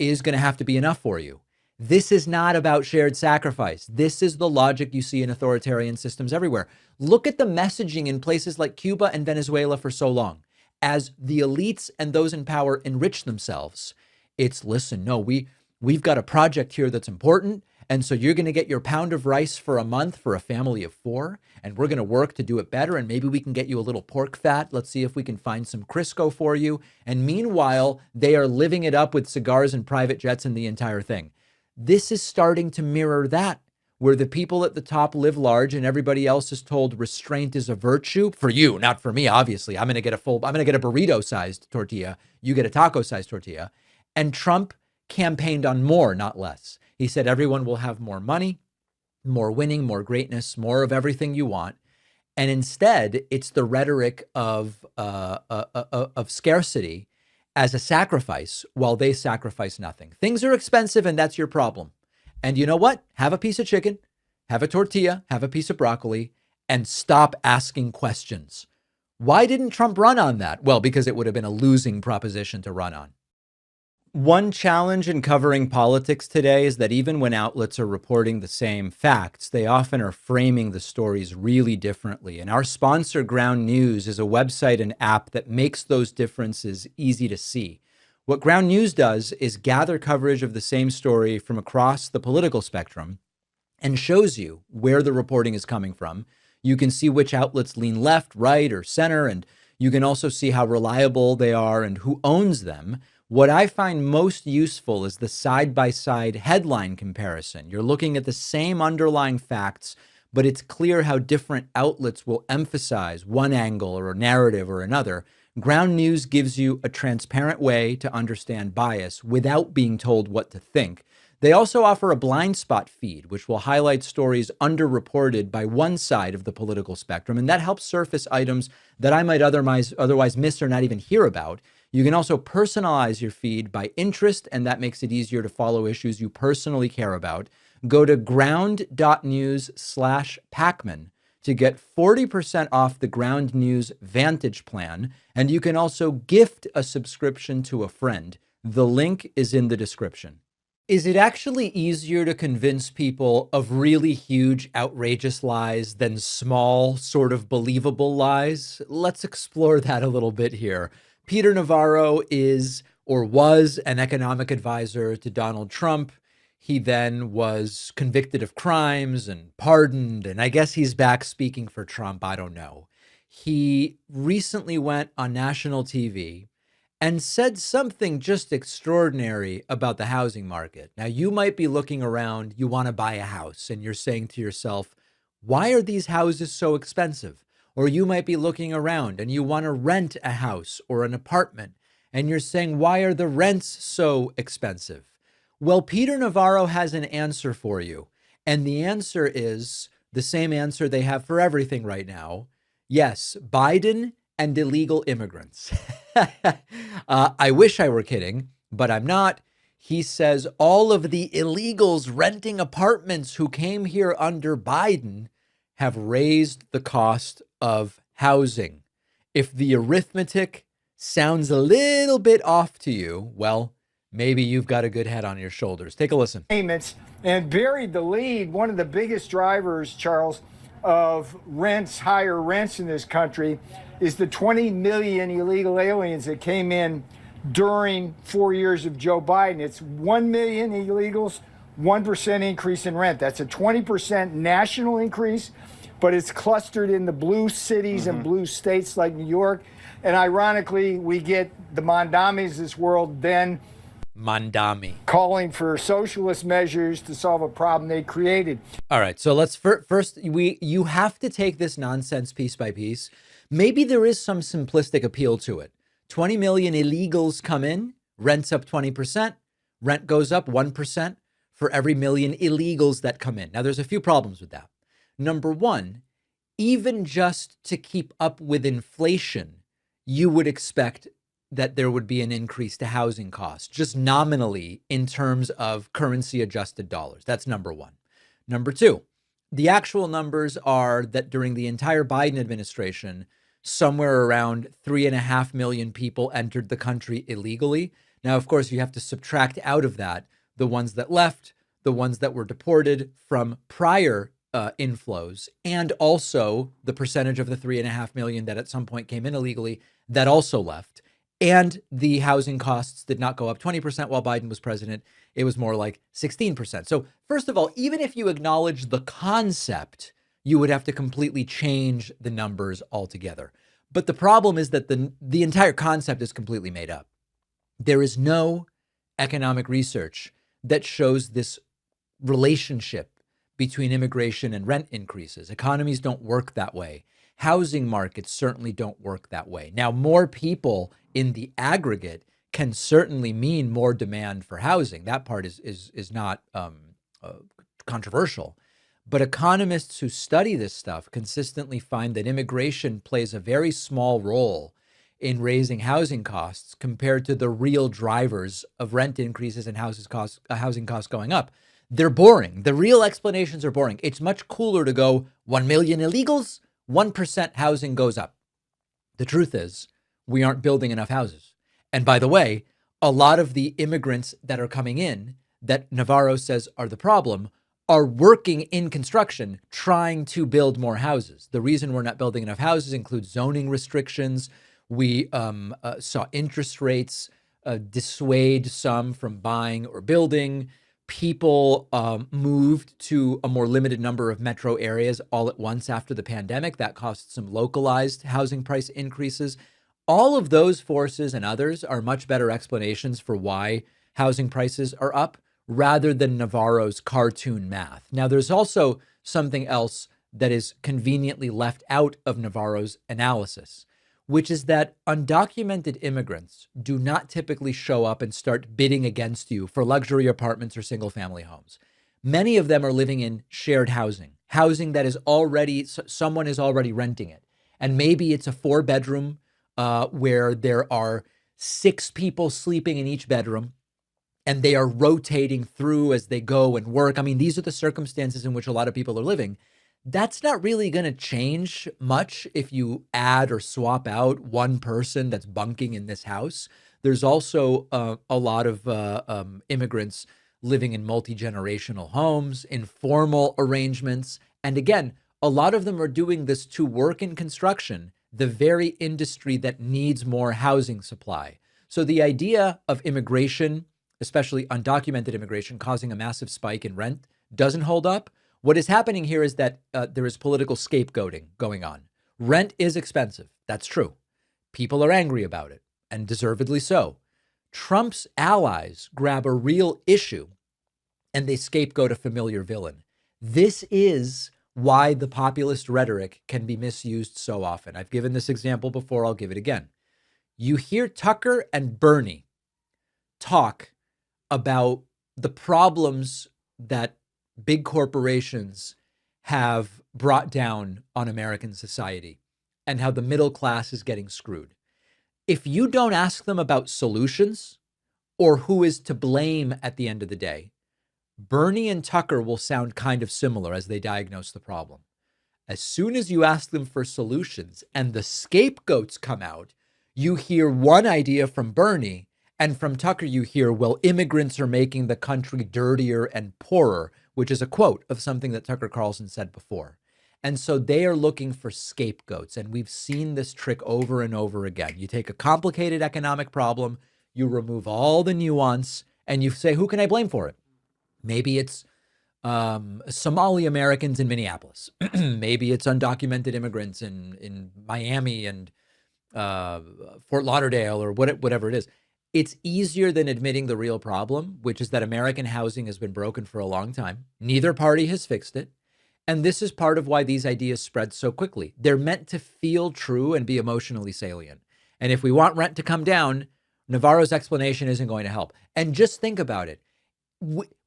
Speaker 1: is going to have to be enough for you. This is not about shared sacrifice. This is the logic you see in authoritarian systems everywhere. Look at the messaging in places like Cuba and Venezuela for so long. As the elites and those in power enrich themselves, it's, listen, no, we've got a project here that's important. And so you're going to get your pound of rice for a month for a family of 4, and we're going to work to do it better. And maybe we can get you a little pork fat. Let's see if we can find some Crisco for you. And meanwhile, they are living it up with cigars and private jets and the entire thing. This is starting to mirror that, where the people at the top live large and everybody else is told restraint is a virtue. For you, not for me, obviously. I'm going to get a burrito-sized tortilla. You get a taco-sized tortilla. And Trump campaigned on more, not less. He said everyone will have more money, more winning, more greatness, more of everything you want. And instead, it's the rhetoric of scarcity as a sacrifice while they sacrifice nothing. Things are expensive and that's your problem. And you know what? Have a piece of chicken, have a tortilla, have a piece of broccoli, and stop asking questions. Why didn't Trump run on that? Well, because it would have been a losing proposition to run on. One challenge in covering politics today is that even when outlets are reporting the same facts, they often are framing the stories really differently. And our sponsor, Ground News, is a website and app that makes those differences easy to see. What Ground News does is gather coverage of the same story from across the political spectrum and shows you where the reporting is coming from. You can see which outlets lean left, right, or center, and you can also see how reliable they are and who owns them. What I find most useful is the side-by-side headline comparison. You're looking at the same underlying facts, but it's clear how different outlets will emphasize one angle or a narrative or another. Ground News gives you a transparent way to understand bias without being told what to think. They also offer a blind spot feed, which will highlight stories underreported by one side of the political spectrum, and that helps surface items that I might otherwise miss or not even hear about. You can also personalize your feed by interest, and that makes it easier to follow issues you personally care about. Go to ground.news/Pakman to get 40% off the Ground News Vantage plan, and you can also gift a subscription to a friend. The link is in the description. Is it actually easier to convince people of really huge, outrageous lies than small, sort of believable lies? Let's explore that a little bit here. Peter Navarro is or was an economic advisor to Donald Trump. He then was convicted of crimes and pardoned, and I guess he's back speaking for Trump. I don't know. He recently went on national TV and said something just extraordinary about the housing market. Now, you might be looking around, you want to buy a house, and you're saying to yourself, why are these houses so expensive? Or you might be looking around and you want to rent a house or an apartment, and you're saying, why are the rents so expensive? Well, Peter Navarro has an answer for you. And the answer is the same answer they have for everything right now. Yes, Biden and illegal immigrants. I wish I were kidding, but I'm not. He says all of the illegals renting apartments who came here under Biden have raised the cost of housing. If the arithmetic sounds a little bit off to you, well, maybe you've got a good head on your shoulders. Take a listen.
Speaker 15: Payments and buried the lead. One of the biggest drivers, Charles, of higher rents in this country is the 20 million illegal aliens that came in during 4 years of Joe Biden. It's 1 million illegals, 1% increase in rent. That's a 20% national increase, but it's clustered in the blue cities and blue states like New York. And ironically, we get the Mandamis of this world then
Speaker 1: Mandami
Speaker 15: calling for socialist measures to solve a problem they created.
Speaker 1: All right, so let's first you have to take this nonsense piece by piece. Maybe there is some simplistic appeal to it. 20 million illegals come in, rent's up 20%, rent goes up 1% for every million illegals that come in. Now, there's a few problems with that. Number one, even just to keep up with inflation, you would expect that there would be an increase to housing costs, just nominally in terms of currency adjusted dollars. That's number one. Number two, the actual numbers are that during the entire Biden administration, somewhere around 3.5 million people entered the country illegally. Now, of course, you have to subtract out of that the ones that left, the ones that were deported from prior inflows, and also the percentage of the 3.5 million that at some point came in illegally that also left. And the housing costs did not go up 20% while Biden was president. It was more like 16%. So first of all, even if you acknowledge the concept, you would have to completely change the numbers altogether. But the problem is that the entire concept is completely made up. There is no economic research that shows this relationship between immigration and rent increases. Economies don't work that way. Housing markets certainly don't work that way. Now, more people in the aggregate can certainly mean more demand for housing. That part is not controversial. But economists who study this stuff consistently find that immigration plays a very small role in raising housing costs compared to the real drivers of rent increases and housing costs going up. They're boring. The real explanations are boring. It's much cooler to go 1 million illegals, 1% housing goes up. The truth is, we aren't building enough houses. And by the way, a lot of the immigrants that are coming in that Navarro says are the problem are working in construction trying to build more houses. The reason we're not building enough houses includes zoning restrictions. We saw interest rates dissuade some from buying or building. People moved to a more limited number of metro areas all at once after the pandemic. That caused some localized housing price increases. All of those forces and others are much better explanations for why housing prices are up rather than Navarro's cartoon math. Now, there's also something else that is conveniently left out of Navarro's analysis, which is that undocumented immigrants do not typically show up and start bidding against you for luxury apartments or single family homes. Many of them are living in shared housing that is already, someone is already renting it. And maybe it's a 4-bedroom where there are 6 people sleeping in each bedroom and they are rotating through as they go and work. I mean, these are the circumstances in which a lot of people are living. That's not really going to change much if you add or swap out one person that's bunking in this house. There's also a lot of immigrants living in multi-generational homes, informal arrangements. And again, a lot of them are doing this to work in construction, the very industry that needs more housing supply. So the idea of immigration especially undocumented immigration, causing a massive spike in rent doesn't hold up. What is happening here is that there is political scapegoating going on. Rent is expensive. That's true. People are angry about it, and deservedly so. Trump's allies grab a real issue and they scapegoat a familiar villain. This is why the populist rhetoric can be misused so often. I've given this example before. I'll give it again. You hear Tucker and Bernie talk about the problems that big corporations have brought down on American society and how the middle class is getting screwed. If you don't ask them about solutions or who is to blame at the end of the day, Bernie and Tucker will sound kind of similar as they diagnose the problem. As soon as you ask them for solutions and the scapegoats come out, you hear one idea from Bernie, and from Tucker you hear, well, immigrants are making the country dirtier and poorer, which is a quote of something that Tucker Carlson said before. And so they are looking for scapegoats, and we've seen this trick over and over again. You take a complicated economic problem, you remove all the nuance, and you say, who can I blame for it? Maybe it's Somali Americans in Minneapolis. Maybe it's undocumented immigrants in Miami and Fort Lauderdale or whatever it is. It's easier than admitting the real problem, which is that American housing has been broken for a long time. Neither party has fixed it. And this is part of why these ideas spread so quickly. They're meant to feel true and be emotionally salient. And if we want rent to come down, Navarro's explanation isn't going to help. And just think about it.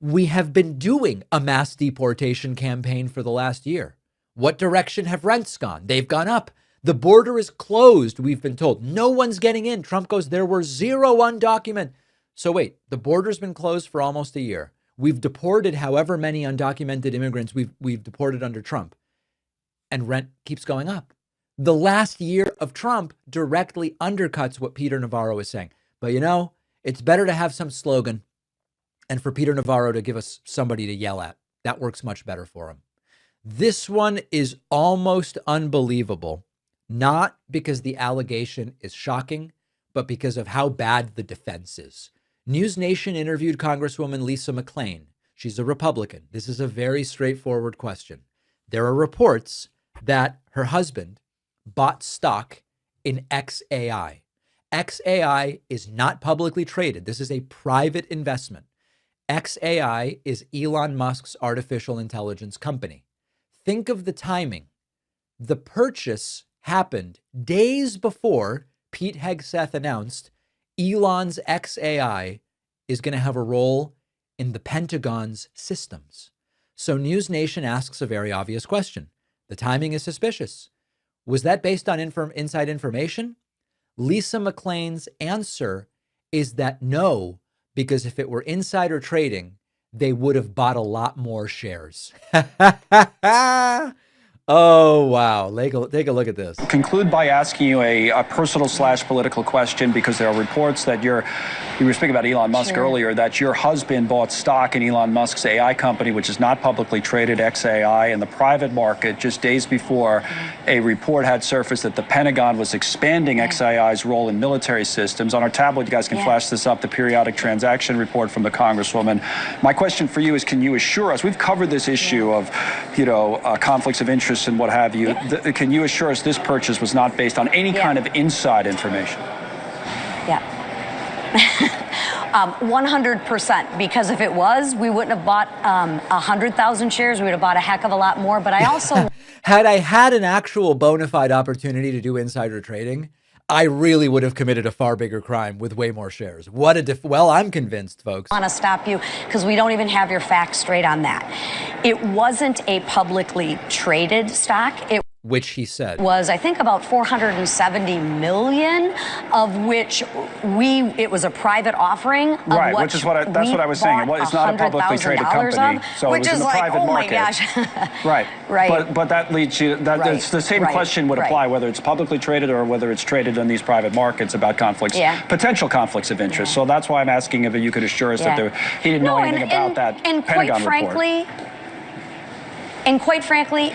Speaker 1: We have been doing a mass deportation campaign for the last year. What direction have rents gone? They've gone up. The border is closed, we've been told. No one's getting in. Trump goes, there were 0 undocumented. So wait, the border's been closed for almost a year. We've deported however many undocumented immigrants we've deported under Trump. And rent keeps going up. The last year of Trump directly undercuts what Peter Navarro is saying. But you know, it's better to have some slogan and for Peter Navarro to give us somebody to yell at. That works much better for him. This one is almost unbelievable, not because the allegation is shocking, but because of how bad the defense is. News Nation interviewed Congresswoman Lisa McClain. She's a Republican. This is a very straightforward question. There are reports that her husband bought stock in XAI. XAI is not publicly traded. This is a private investment. XAI is Elon Musk's artificial intelligence company. Think of the timing. The purchase happened days before Pete Hegseth announced Elon's XAI is going to have a role in the Pentagon's systems. So News Nation asks a very obvious question. The timing is suspicious. Was that based on inside information? Lisa McClain's answer is that no, because if it were insider trading, they would have bought a lot more shares. Oh, wow. Take a look at this.
Speaker 16: Conclude by asking you a personal/political question, because there are reports that you were speaking about Elon Musk earlier, that your husband bought stock in Elon Musk's AI company, which is not publicly traded, XAI, in the private market just days before a report had surfaced that the Pentagon was expanding XAI's role in military systems. On our tablet, you guys can flash this up, the periodic transaction report from the Congresswoman. My question for you is, can you assure us, we've covered this issue of, conflicts of interest and what have you. Can you assure us this purchase was not based on any kind of inside information?
Speaker 17: Yeah. 100%, because if it was, we wouldn't have bought 100,000 shares. We would have bought a heck of a lot more. But I also...
Speaker 1: Had I had an actual bona fide opportunity to do insider trading, I really would have committed a far bigger crime with way more shares. Well, I'm convinced, folks.
Speaker 17: I want to stop you because we don't even have your facts straight on that. It wasn't a publicly traded stock.
Speaker 1: Which he said
Speaker 17: was, I think, about 470 million, of which it was a private offering.
Speaker 16: Right, which is that's what I was saying. It's not a publicly traded company, so it was in the private market.
Speaker 17: My gosh.
Speaker 16: Right.
Speaker 17: Right.
Speaker 16: But that leads you. It's the same question would apply whether it's publicly traded or whether it's traded in these private markets about conflicts, potential conflicts of interest. So that's why I'm asking if you could assure us that he didn't know anything about that Pentagon report.
Speaker 17: And quite frankly,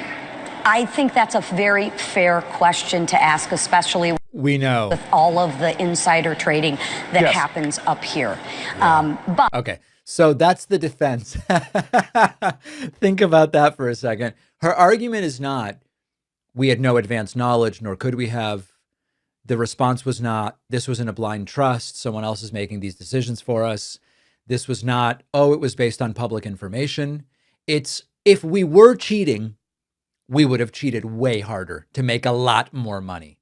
Speaker 17: I think that's a very fair question to ask, especially
Speaker 1: We know.
Speaker 17: With all of the insider trading that happens up here. But
Speaker 1: okay, so that's the defense. Think about that for a second. Her argument is not, we had no advanced knowledge, nor could we have. The response was not, this was in a blind trust. Someone else is making these decisions for us. This was not, oh, it was based on public information. It's, if we were cheating, we would have cheated way harder to make a lot more money.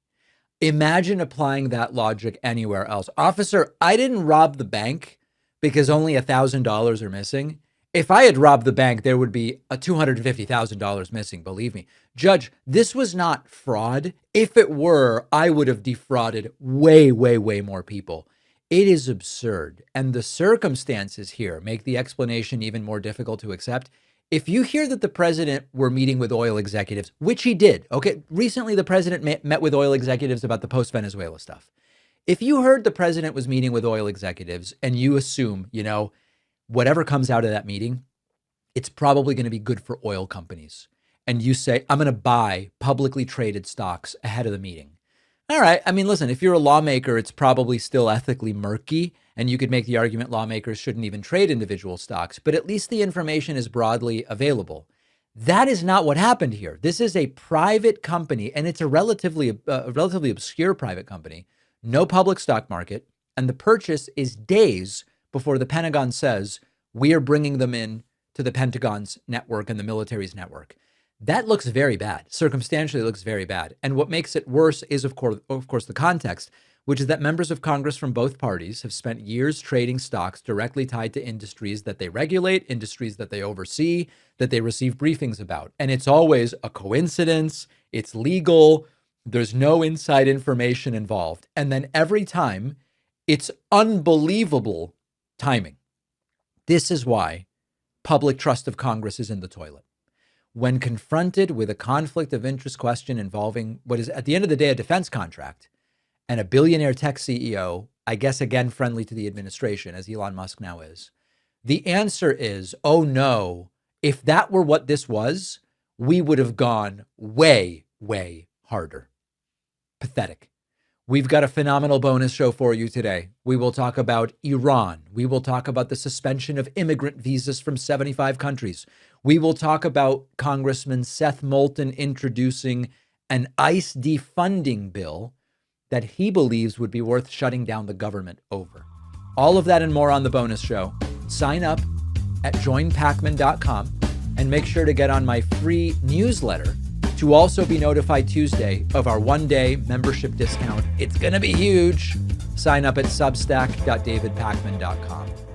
Speaker 1: Imagine applying that logic anywhere else. Officer, I didn't rob the bank because only $1,000 are missing. If I had robbed the bank, there would be a $250,000 missing, believe me. Judge, this was not fraud. If it were, I would have defrauded way, way, way more people. It is absurd. And the circumstances here make the explanation even more difficult to accept. If you hear that the president were meeting with oil executives, which he did, okay, recently the president met with oil executives about the post-Venezuela stuff. If you heard the president was meeting with oil executives and you assume, you know, whatever comes out of that meeting, it's probably going to be good for oil companies. And you say, I'm going to buy publicly traded stocks ahead of the meeting. All right. I mean, listen, if you're a lawmaker, it's probably still ethically murky. And you could make the argument lawmakers shouldn't even trade individual stocks, but at least the information is broadly available. That is not what happened here. This is a private company, and it's a relatively obscure private company. No public stock market. And the purchase is days before the Pentagon says, we are bringing them in to the Pentagon's network and the military's network. That looks very bad. Circumstantially, it looks very bad. And what makes it worse is, of course, the context, which is that members of Congress from both parties have spent years trading stocks directly tied to industries that they regulate, industries that they oversee, that they receive briefings about. And it's always a coincidence. It's legal. There's no inside information involved. And then every time, it's unbelievable timing. This is why public trust of Congress is in the toilet. When confronted with a conflict of interest question involving what is at the end of the day a defense contract and a billionaire tech CEO, I guess again friendly to the administration as Elon Musk now is, the answer is, oh no, if that were what this was, we would have gone way, way harder. Pathetic. We've got a phenomenal bonus show for you today. We will talk about Iran. We will talk about the suspension of immigrant visas from 75 countries. We will talk about Congressman Seth Moulton introducing an ICE defunding bill that he believes would be worth shutting down the government over. All of that and more on the bonus show. Sign up at joinpakman.com and make sure to get on my free newsletter to also be notified Tuesday of our one-day membership discount. It's going to be huge. Sign up at substack.davidpakman.com.